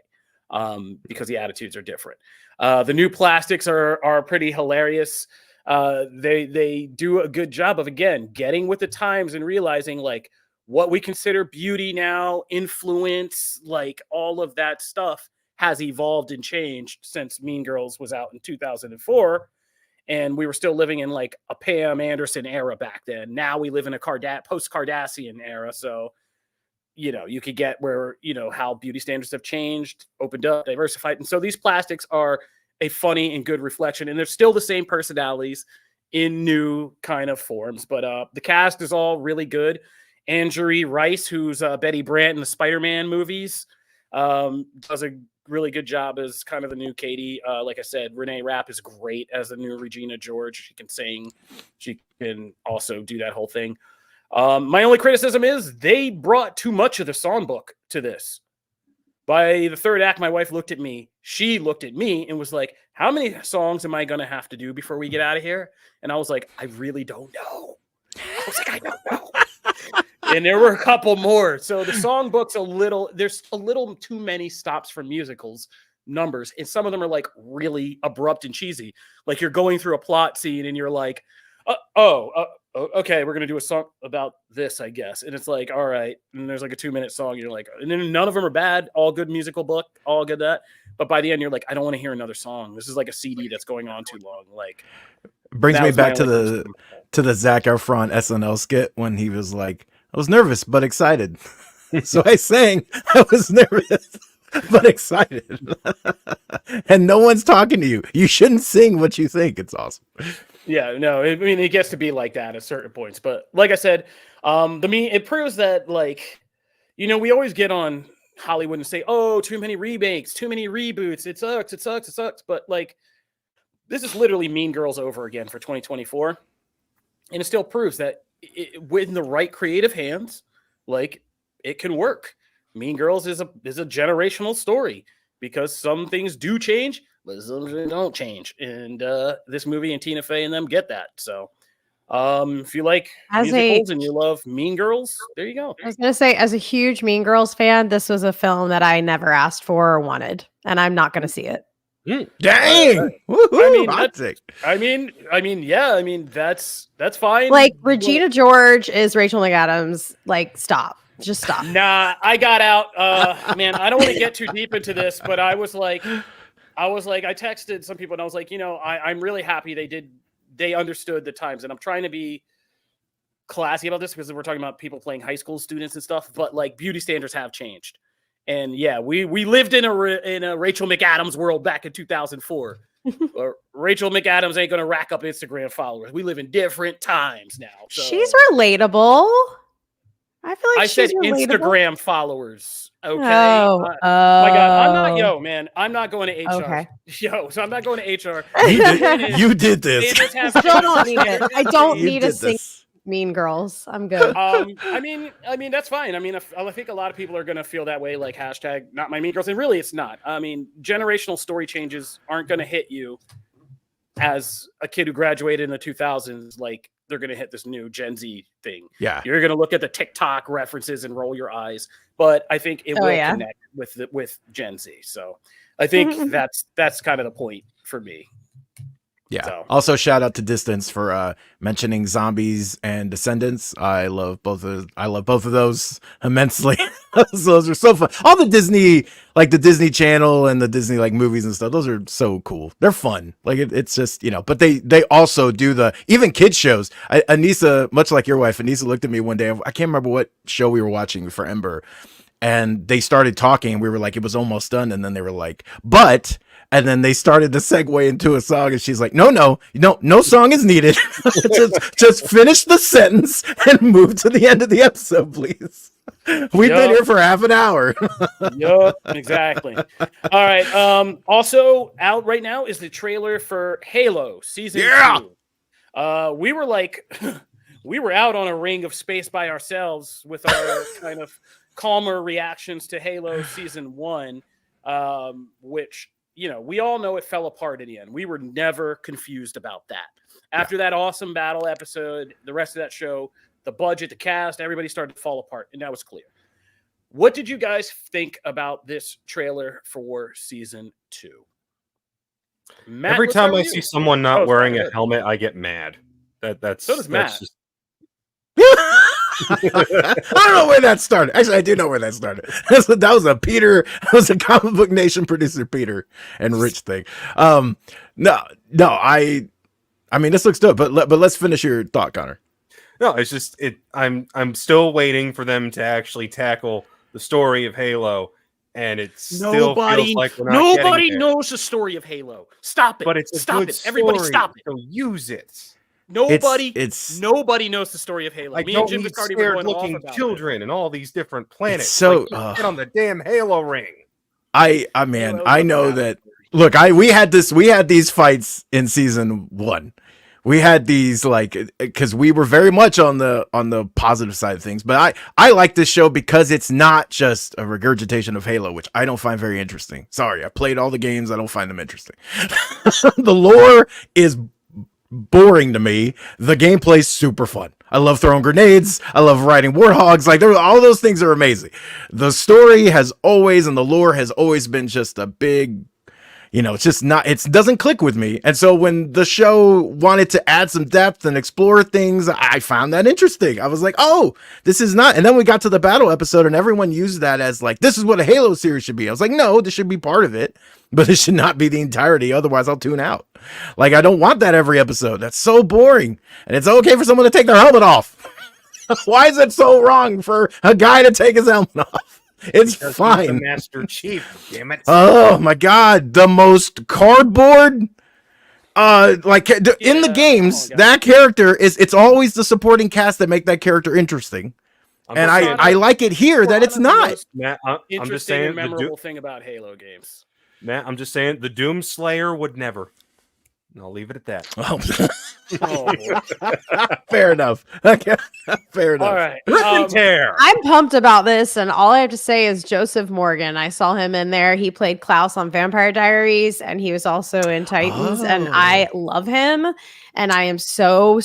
because the attitudes are different. The new plastics are pretty hilarious. They do a good job of, again, getting with the times and realizing like what we consider beauty now, influence, like all of that stuff has evolved and changed since Mean Girls was out in 2004. And we were still living in like a Pam Anderson era back then. Now we live in a post-Kardashian era. So, you know, you could get where, you know, how beauty standards have changed, opened up, diversified. And so these plastics are a funny and good reflection. And they're still the same personalities in new kind of forms. But the cast is all really good. Anjali Rice, who's Betty Brant in the Spider-Man movies, does a really good job as kind of the new Katie. Like I said, Renee Rapp is great as the new Regina George. She can sing. She can also do that whole thing. My only criticism is they brought too much of the songbook to this. By the third act, my wife looked at me. She looked at me and was like, how many songs am I going to have to do before we get out of here? And I was like, I really don't know. I was like, I don't know. And there were a couple more. So the songbook's there's a little too many stops for musicals numbers. And some of them are like really abrupt and cheesy. Like you're going through a plot scene and you're like, okay, we're going to do a song about this, I guess. And it's like, all right. And there's like a 2-minute song. You're like, and then none of them are bad. All good musical book, all good that. But by the end, you're like, I don't want to hear another song. This is like a CD that's going on too long. Like, brings me back to the Zac Efron SNL skit when he was like, I was nervous but excited. So I sang, I was nervous but excited. And no one's talking to you. You shouldn't sing what you think. It's awesome. Yeah, no, I mean, it gets to be like that at certain points. But like I said, it proves that, like, you know, we always get on Hollywood and say, oh, too many remakes, too many reboots. It sucks. But like, this is literally Mean Girls over again for 2024. And it still proves that with the right creative hands, like, it can work. Mean Girls is a generational story because some things do change, but some things don't change. And this movie and Tina Fey and them get that. So if you like musicals and you love Mean Girls, there you go. I was going to say, as a huge Mean Girls fan, this was a film that I never asked for or wanted, and I'm not going to see it. Dang! That's fine. Like, Regina George is Rachel McAdams. Like, stop. Just stop. Nah, I got out. Man, I don't want to get too deep into this, but I texted some people and I was like, you know, I'm really happy they understood the times, and I'm trying to be classy about this because we're talking about people playing high school students and stuff, but like beauty standards have changed. And yeah, we lived in a Rachel McAdams world back in 2004. Rachel McAdams ain't going to rack up Instagram followers. We live in different times now. So. She's relatable. I feel like I said she's relatable. Instagram followers. Okay. Oh, My God, I'm not. oh. Yo, man, I'm not going to HR. Okay. Yo, so I'm not going to HR. You did this. They just have Still don't need it. I don't You need a did single this. Mean Girls. I'm good. I mean, that's fine. I mean, I think a lot of people are going to feel that way, like hashtag not my mean girls. And really, it's not. I mean, generational story changes aren't going to hit you as a kid who graduated in the 2000s. Like, they're going to hit this new Gen Z thing. Yeah. You're going to look at the TikTok references and roll your eyes. But I think it will connect with Gen Z. So I think that's kind of the point for me. Yeah. So. Also, shout out to Distance for mentioning Zombies and Descendants. I love both of those immensely. Those are so fun. All the Disney, like the Disney Channel and the Disney like movies and stuff. Those are so cool. They're fun. Like it's just, you know. But they also do the even kids shows. Anissa, much like your wife, Anissa looked at me one day. I can't remember what show we were watching for Ember, and they started talking. And we were like, it was almost done, and then they were like, but. And then they started to segue into a song, and she's like, no song is needed. just finish the sentence and move to the end of the episode, please. We've been here for half an hour. Yup, exactly. All right. Also out right now is the trailer for Halo Season 2. We were like, we were out on a ring of space by ourselves with our kind of calmer reactions to Halo Season 1, which... You know, we all know it fell apart in the end. We were never confused about that. After that awesome battle episode, the rest of that show, the budget, the cast, everybody started to fall apart, and that was clear. What did you guys think about this trailer for Season 2? Matt, every time I see someone not wearing a helmet, I get mad. That's so does Matt. Just... I don't know where that started. Actually, I do know where that started. That was a Peter. That was a Comic Book Nation producer, Peter and Rich thing. No. I mean, this looks dope. But let's finish your thought, Connor. No, it's just I'm still waiting for them to actually tackle the story of Halo, and it still feels like we're not nobody knows the story of Halo. Stop it! But it's stop it! Everybody, stop it! So use it. Nobody knows the story of Halo. Like, Me and Jim Viscardi were going off looking about children and all these different planets. So like, get on the damn Halo ring. I know that. Look, we had these fights in Season 1. We had these because we were very much on the positive side of things. But I like this show because it's not just a regurgitation of Halo, which I don't find very interesting. Sorry, I played all the games. I don't find them interesting. The lore is boring to me. The gameplay's super fun. I love throwing grenades. I love riding warthogs. Like, all those things are amazing. The story has always, and the lore has always been just a big, you know, it's just not, it doesn't click with me. And so when the show wanted to add some depth and explore things, I found that interesting. I was like, oh, this is not. And then we got to the battle episode and everyone used that as like, this is what a Halo series should be. I was like, no, this should be part of it, but it should not be the entirety. Otherwise I'll tune out. Like, I don't want that every episode. That's so boring. And it's okay for someone to take their helmet off. Why is it so wrong for a guy to take his helmet off? It's because fine. He's the Master Chief, damn it. Oh my God. The most cardboard, in the games, that character it's always the supporting cast that make that character interesting. And I like it here that it's not. Matt, I'm just saying and memorable thing about Halo games. Matt, I'm just saying the Doom Slayer would never. And I'll leave it at that. Fair enough. Okay. Fair enough. All right. I'm pumped about this, and all I have to say is Joseph Morgan. I saw him in there. He played Klaus on Vampire Diaries, and he was also in Titans, and I love him. And I am so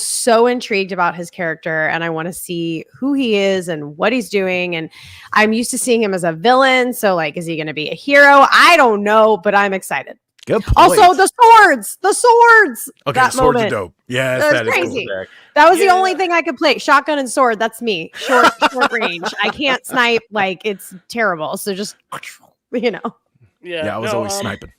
intrigued about his character, and I want to see who he is and what he's doing. And I'm used to seeing him as a villain, so like, is he going to be a hero? I don't know, but I'm excited. Good point. Also, the swords. Okay, that the swords moment. are dope. Yes, that is crazy. Cool. That was the only thing I could play. Shotgun and sword. That's me. Short range. I can't snipe. Like, it's terrible. So just, you know. Yeah, I was always sniping.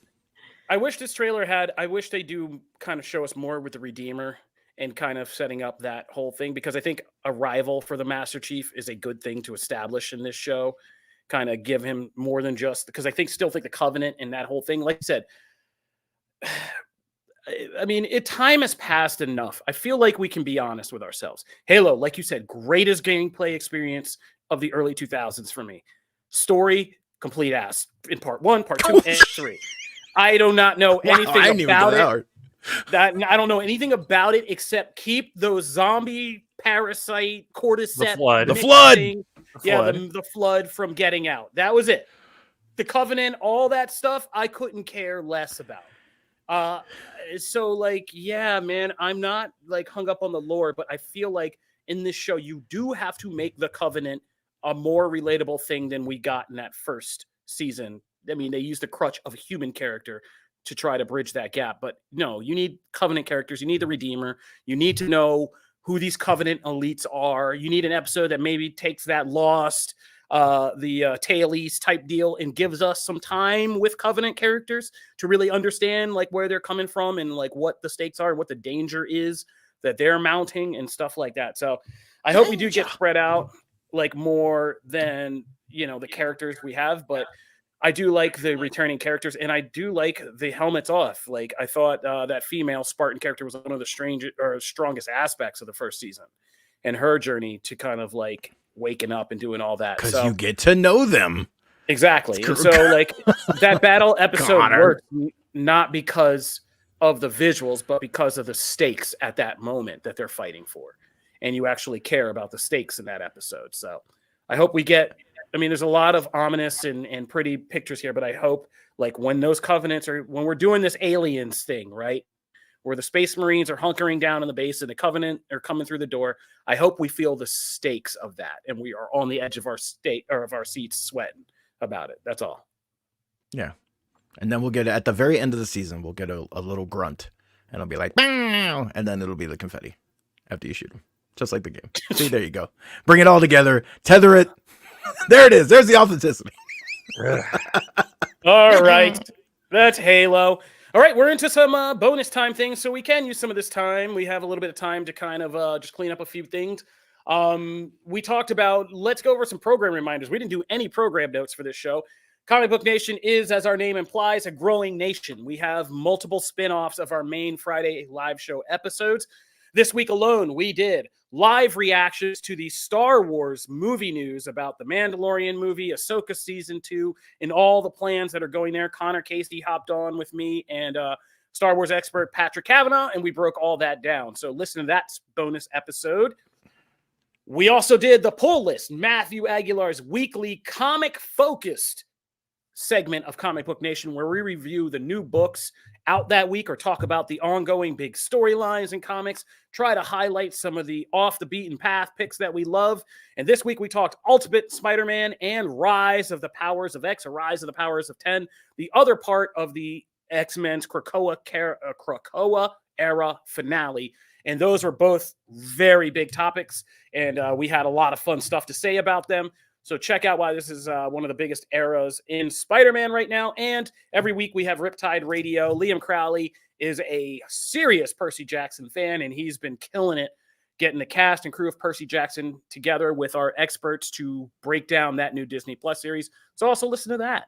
I wish this trailer I wish they do kind of show us more with the Redeemer and kind of setting up that whole thing, because I think a rival for the Master Chief is a good thing to establish in this show. Kind of give him more than just, because I still think the Covenant and that whole thing, like I said, I mean, time has passed enough. I feel like we can be honest with ourselves. Halo, like you said, greatest gameplay experience of the early 2000s for me. Story, complete ass in part 1, part 2, and 3. I do not know anything about it. I don't know anything about it except keep those zombie parasite cordyceps. The flood. The flood from getting out. That was it. The Covenant, all that stuff, I couldn't care less about. So like, yeah, man, I'm not like hung up on the lore, but I feel like in this show, you do have to make the Covenant a more relatable thing than we got in that first season. I mean, they used the crutch of a human character to try to bridge that gap. But no, you need Covenant characters. You need the Redeemer. You need to know who these Covenant elites are. You need an episode that maybe takes that Lost, the tailies type deal and gives us some time with Covenant characters to really understand like where they're coming from and like what the stakes are, what the danger is that they're mounting and stuff like that. So I hope we do get spread out like more than, you know, the characters we have, but I do like the returning characters, and I do like the helmets off. Like I thought that female Spartan character was one of the strongest aspects of the first season, and her journey to kind of like waking up and doing all that. Because you get to know them. Exactly. And so like that battle episode worked not because of the visuals, but because of the stakes at that moment that they're fighting for. And you actually care about the stakes in that episode. So I hope we get, I mean, there's a lot of ominous and pretty pictures here, but I hope like when those Covenants are, when we're doing this aliens thing, right? Where the Space Marines are hunkering down in the base and the Covenant are coming through the door. I hope we feel the stakes of that. And we are on the edge of our seats sweating about it. That's all. Yeah. And then we'll get, at the very end of the season, we'll get a little grunt and it'll be like, "Bow!" And then it'll be the confetti after you shoot them. Just like the game. See, there you go. Bring it all together. Tether it. There it is. There's the authenticity. All right. That's Halo. All right. We're into some bonus time things, so we can use some of this time. We have a little bit of time to kind of just clean up a few things. We talked about, let's go over some program reminders. We didn't do any program notes for this show. Comic Book Nation is, as our name implies, a growing nation. We have multiple spin-offs of our main Friday live show episodes. This week alone, we did live reactions to the Star Wars movie news about the Mandalorian movie, Ahsoka Season 2, and all the plans that are going there. Connor Casey hopped on with me and Star Wars expert Patrick Kavanaugh, and we broke all that down. So listen to that bonus episode. We also did the pull list, Matthew Aguilar's weekly comic-focused segment of Comic Book Nation, where we review the new books out that week or talk about the ongoing big storylines in comics, try to highlight some of the off the beaten path picks that we love. And this week we talked Ultimate Spider-Man and Rise of the Powers of X, or Rise of the Powers of 10, the other part of the X-Men's Krakoa era finale. And those were both very big topics, and we had a lot of fun stuff to say about them. So check out why this is one of the biggest eras in Spider-Man right now. And every week we have Riptide Radio. Liam Crowley is a serious Percy Jackson fan, and he's been killing it, getting the cast and crew of Percy Jackson together with our experts to break down that new Disney Plus series. So also listen to that.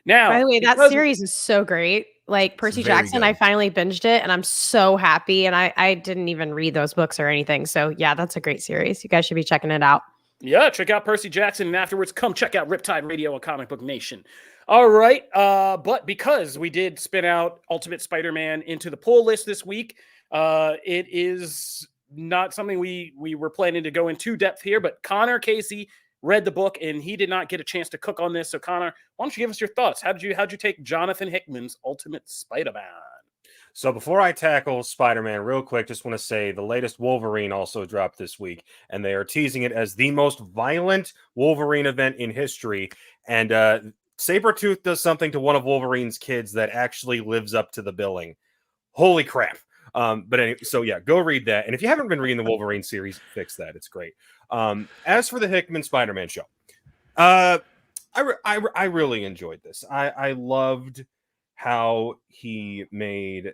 Now, by the way, that series is so great. Like Percy Jackson, I finally binged it, and I'm so happy. And I didn't even read those books or anything. So yeah, that's a great series. You guys should be checking it out. Yeah, check out Percy Jackson, and afterwards, come check out Riptide Radio on Comic Book Nation. All right, but because we did spin out Ultimate Spider-Man into the pull list this week, it is not something we were planning to go in too depth here, but Connor Casey read the book, and he did not get a chance to cook on this. So, Connor, why don't you give us your thoughts? How'd you take Jonathan Hickman's Ultimate Spider-Man? So before I tackle Spider-Man real quick, just want to say the latest Wolverine also dropped this week, and they are teasing it as the most violent Wolverine event in history. And Sabretooth does something to one of Wolverine's kids that actually lives up to the billing. Holy crap. But anyway, so yeah, go read that. And if you haven't been reading the Wolverine series, fix that. It's great. As for the Hickman Spider-Man show, I really enjoyed this. I loved how he made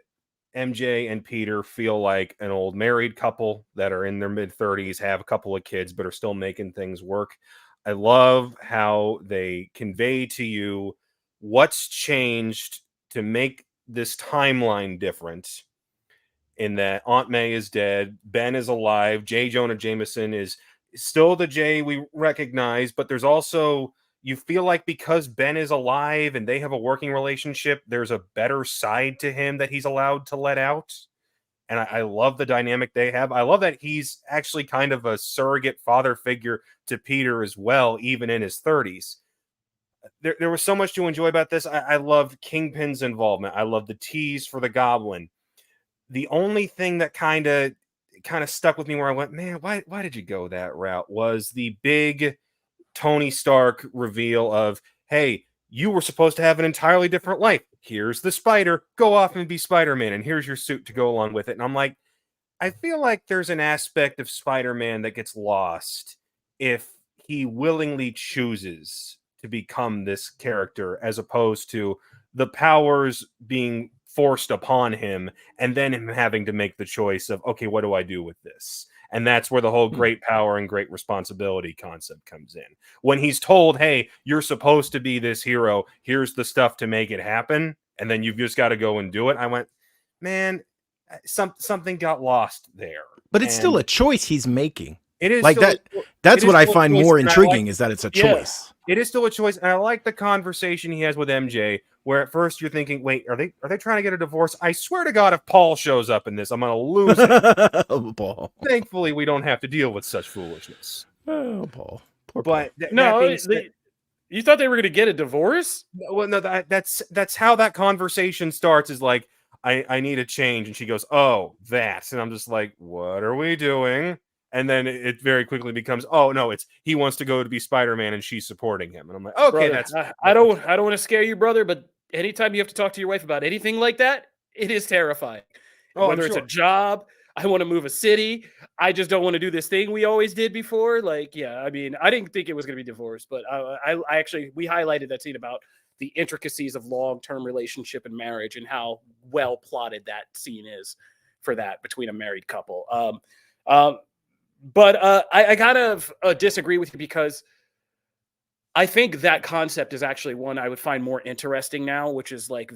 MJ and Peter feel like an old married couple that are in their mid-30s, have a couple of kids, but are still making things work. I love how they convey to you what's changed to make this timeline different, in that Aunt May is dead, Ben is alive, J. Jonah Jameson is still the Jay we recognize, but there's also, you feel like because Ben is alive and they have a working relationship, there's a better side to him that he's allowed to let out. And I love the dynamic they have. I love that he's actually kind of a surrogate father figure to Peter as well, even in his 30s. There was so much to enjoy about this. I loved Kingpin's involvement. I love the tease for the Goblin. The only thing that kind of stuck with me where I went, man, why did you go that route, was the big Tony Stark reveal of, hey, you were supposed to have an entirely different life. Here's the spider. Go off and be Spider-Man, and here's your suit to go along with it. And I'm like, I feel like there's an aspect of Spider-Man that gets lost if he willingly chooses to become this character, as opposed to the powers being forced upon him and then him having to make the choice of, okay, what do I do with this? And that's where the whole great power and great responsibility concept comes in. When he's told, hey, you're supposed to be this hero, here's the stuff to make it happen, and then you've just got to go and do it. I went, man, something got lost there. But it's still a choice he's making. It is like that. That's what I find more intriguing, is that it's a choice. It is still a choice. And I like the conversation he has with MJ, where at first you're thinking, wait, are they trying to get a divorce? I swear to God, if Paul shows up in this, I'm going to lose it. Oh, Paul. Thankfully, we don't have to deal with such foolishness. Oh, Paul. Poor But no, you thought they were going to get a divorce? Well, no, that's how that conversation starts, is like, I need a change. And she goes, oh, that. And I'm just like, what are we doing? And then it very quickly becomes, oh no, it's he wants to go to be Spider-Man and she's supporting him. And I'm like, okay, brother, I don't want to scare you, brother, but anytime you have to talk to your wife about anything like that, it is terrifying. Oh, whether it's a job, I want to move a city, I just don't want to do this thing we always did before. Like, yeah, I mean, I didn't think it was going to be divorced, but I actually, we highlighted that scene about the intricacies of long-term relationship and marriage and how well plotted that scene is for that between a married couple. But I kind of disagree with you, because I think that concept is actually one I would find more interesting now, which is like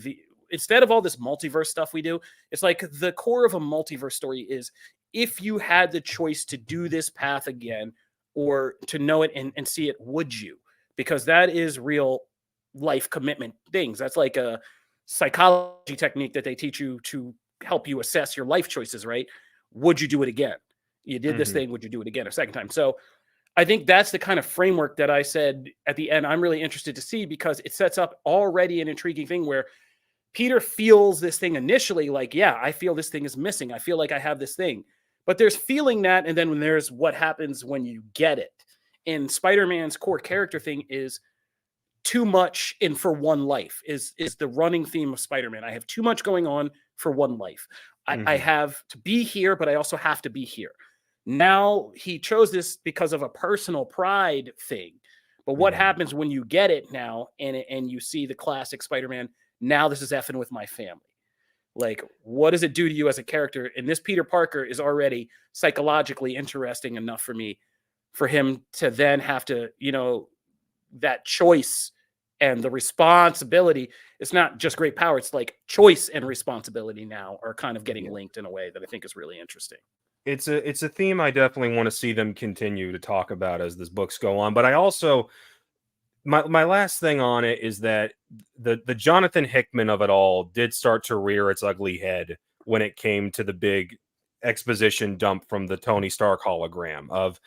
instead of all this multiverse stuff we do, it's like the core of a multiverse story is, if you had the choice to do this path again or to know it and see it, would you? Because that is real life commitment things. That's like a psychology technique that they teach you to help you assess your life choices, right? Would you do it again? You did this thing, would you do it again a second time? So I think that's the kind of framework that I said at the end I'm really interested to see, because it sets up already an intriguing thing where Peter feels this thing initially like, yeah, I feel this thing is missing. I feel like I have this thing. But there's feeling that, and then when there's what happens when you get it. And Spider-Man's core character thing is too much in for one life, is the running theme of Spider-Man. I have too much going on for one life. I have to be here, but I also have to be here. Now he chose this because of a personal pride thing. But what happens when you get it now and you see the classic Spider-Man, now this is effing with my family? Like, what does it do to you as a character? And this Peter Parker is already psychologically interesting enough for me, for him to then have to, that choice and the responsibility. It's not just great power. It's like choice and responsibility now are kind of getting linked in a way that I think is really interesting. It's a theme I definitely want to see them continue to talk about as this books go on. But I also, my last thing on it is that the Jonathan Hickman of it all did start to rear its ugly head when it came to the big exposition dump from the Tony Stark hologram of,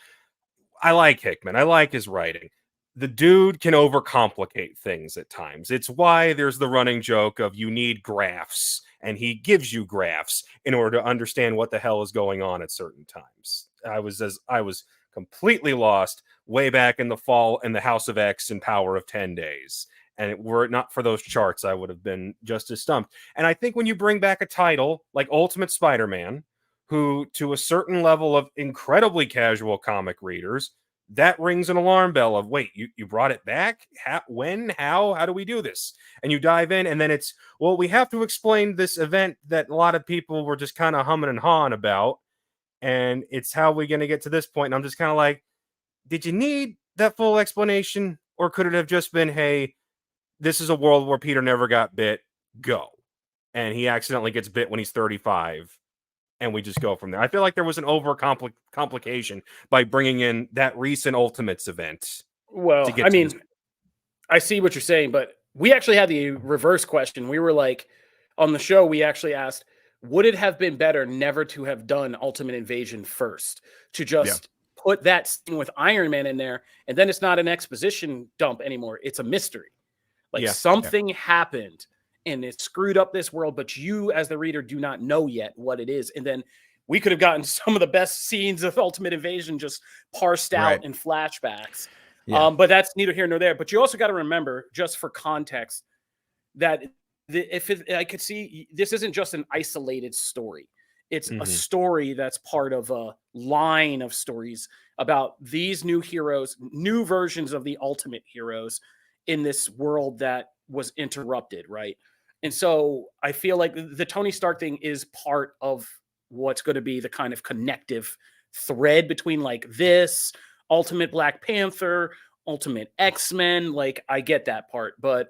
I like Hickman. I like his writing. The dude can overcomplicate things at times. It's why there's the running joke of you need graphs, and he gives you graphs in order to understand what the hell is going on at certain times. I was completely lost way back in the fall in the House of X and Power of 10 Days. And were it not for those charts, I would have been just as stumped. And I think when you bring back a title like Ultimate Spider-Man, who to a certain level of incredibly casual comic readers, that rings an alarm bell of, wait, you brought it back? When? How do we do this? And you dive in, and then it's, well, we have to explain this event that a lot of people were just kind of humming and hawing about. And it's how we're going to get to this point. And I'm just kind of like, did you need that full explanation? Or could it have just been, hey, this is a world where Peter never got bit, go. And he accidentally gets bit when he's 35. and we just go from there. I feel like there was an complication by bringing in that recent Ultimates event. Well, I mean, I see what you're saying, but we actually had the reverse question. We were like, on the show, we actually asked, would it have been better never to have done Ultimate Invasion first, to just put that scene with Iron Man in there, and then it's not an exposition dump anymore. It's a mystery. Like something happened and it screwed up this world, but you as the reader do not know yet what it is. And then we could have gotten some of the best scenes of Ultimate Invasion just parsed out in flashbacks. But that's neither here nor there. But you also got to remember, just for context, that I could see this isn't just an isolated story. It's a story that's part of a line of stories about these new heroes, new versions of the ultimate heroes in this world that was interrupted, right? And so I feel like the Tony Stark thing is part of what's going to be the kind of connective thread between like this, Ultimate Black Panther, Ultimate X-Men. Like, I get that part, but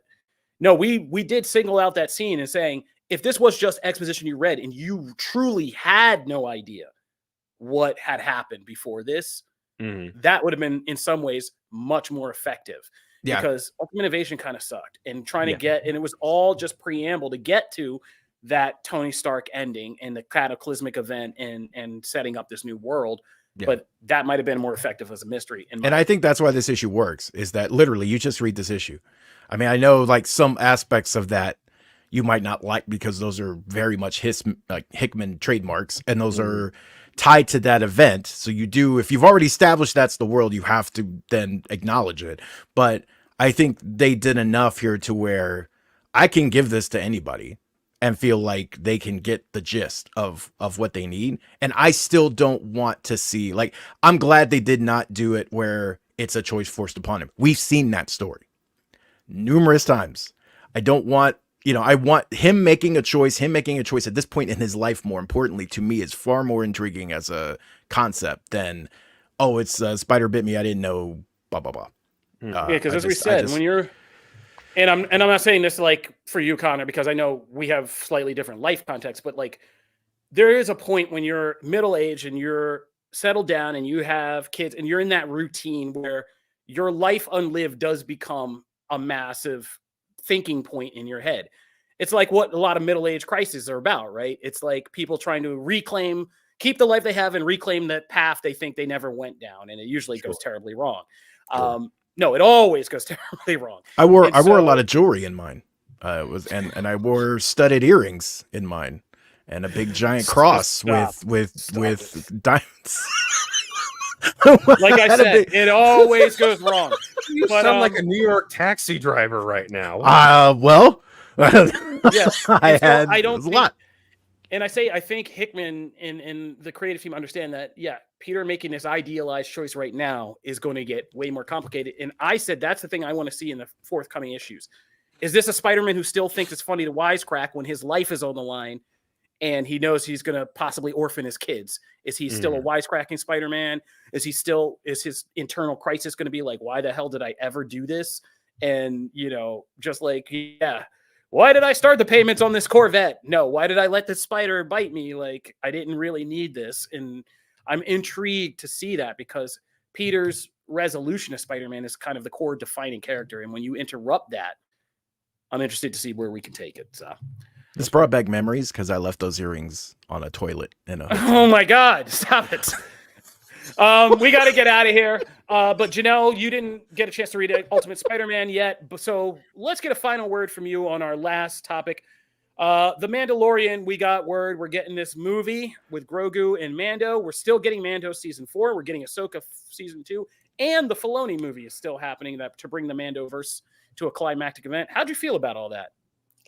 no, we did single out that scene and saying, if this was just exposition you read and you truly had no idea what had happened before this, that would have been in some ways much more effective. Because Ultimate Invasion kind of sucked, and trying to get, and it was all just preamble to get to that Tony Stark ending and the cataclysmic event and setting up this new world. But that might have been more effective as a mystery. And I think that's why this issue works, is that literally you just read this issue. I mean, I know like some aspects of that you might not like because those are very much his like Hickman trademarks, and those are tied to that event. So you do, if you've already established that's the world, you have to then acknowledge it. But I think they did enough here to where I can give this to anybody and feel like they can get the gist of what they need. And I still don't want to see, like, I'm glad they did not do it where it's a choice forced upon him. We've seen that story numerous times. I don't want, you know, I want him making a choice at this point in his life, more importantly to me, is far more intriguing as a concept than, oh, it's spider bit me, I didn't know, blah, blah, blah. Because as we said, when you're, and I'm not saying this like for you, Connor, because I know we have slightly different life context, but like there is a point when you're middle-aged and you're settled down and you have kids and you're in that routine where your life unlived does become a massive thinking point in your head. It's like what a lot of middle-age crises are about, right? It's like people trying to keep the life they have and reclaim that path they think they never went down. And it usually goes terribly wrong. No, it always goes terribly wrong. I wore a lot of jewelry in mine. And I wore studded earrings in mine, and a big giant cross with diamonds. Like I said, it always goes wrong. You sound like a New York taxi driver right now. Well, yes, I don't think, a lot. And I think Hickman and the creative team understand that, Peter making this idealized choice right now is going to get way more complicated. And I said, that's the thing I want to see in the forthcoming issues. Is this a Spider-Man who still thinks it's funny to wisecrack when his life is on the line and he knows he's going to possibly orphan his kids? Is he still a wisecracking Spider-Man? Is his internal crisis going to be like, why the hell did I ever do this? And, you know, just like, why did I start the payments on this Corvette? No, why did I let the spider bite me? Like, I didn't really need this. And I'm intrigued to see that because Peter's resolution of Spider-Man is kind of the core defining character. And when you interrupt that, I'm interested to see where we can take it. So this brought back memories because I left those earrings on a toilet. Oh my God, stop it. We got to get out of here. But Janelle, you didn't get a chance to read Ultimate Spider-Man yet. So let's get a final word from you on our last topic. The Mandalorian, we got word. We're getting this movie with Grogu and Mando. We're still getting Mando season 4. We're getting Ahsoka season 2. And the Filoni movie is still happening to bring the Mandoverse to a climactic event. How'd you feel about all that?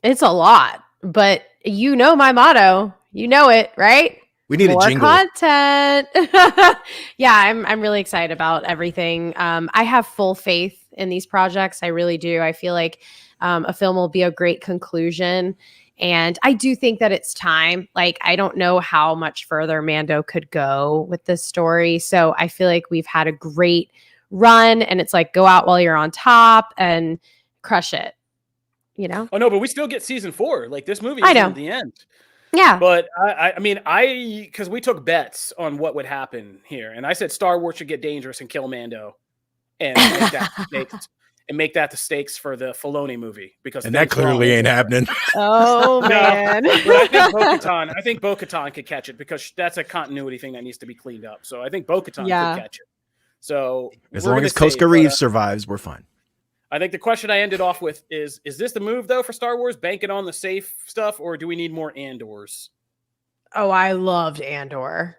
It's a lot, but you know my motto. You know it, right? We need more a jingle. Content. I'm really excited about everything. I have full faith in these projects. I really do. I feel like a film will be a great conclusion. And I do think that it's time. Like, I don't know how much further Mando could go with this story. So I feel like we've had a great run, and it's like, go out while you're on top and crush it. You know? Oh no, but we still get season 4. Like, this movie isn't the end. Yeah. But I mean, because we took bets on what would happen here, and I said Star Wars should get dangerous and kill Mando, and make that the stakes for the Filoni movie because And that clearly ain't happening. Oh No, man. but I think Bo-Katan could catch it because that's a continuity thing that needs to be cleaned up. So I think Bo-Katan Yeah. could catch it. So As we're long gonna as Koska see, Reeves survives, we're fine. I think the question I ended off with is this the move though for Star Wars? Bank it on the safe stuff, or do we need more Andors? Oh, I loved Andor.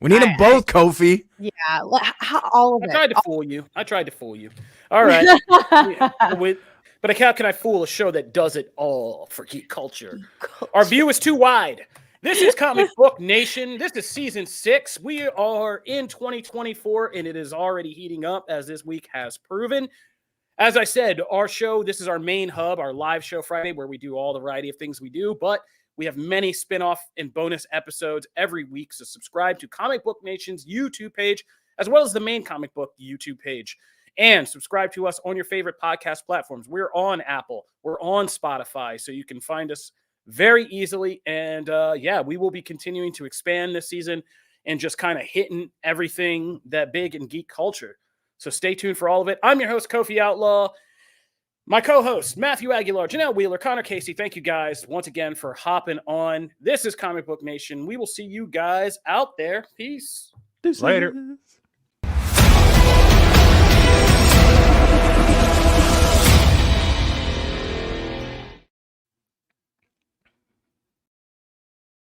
We need them both, Kofi. Yeah, all of I it. tried to fool you. All right. But how can I fool a show that does it all for geek culture? Our view is too wide. This is Comic Book Nation. This is season 6. We are in 2024, and it is already heating up, as this week has proven. As I said, our show, this is our main hub, our live show Friday, where we do all the variety of things we do, but we have many spin-off and bonus episodes every week, so subscribe to Comic Book Nation's YouTube page, as well as the main Comic Book YouTube page. And subscribe to us on your favorite podcast platforms. We're on Apple. We're on Spotify, so you can find us very easily. And we will be continuing to expand this season and just kind of hitting everything that big in geek culture. So stay tuned for all of it. I'm your host, Kofi Outlaw. My co-hosts, Matthew Aguilar, Janelle Wheeler, Connor Casey. Thank you guys once again for hopping on. This is Comic Book Nation. We will see you guys out there. Peace. Later.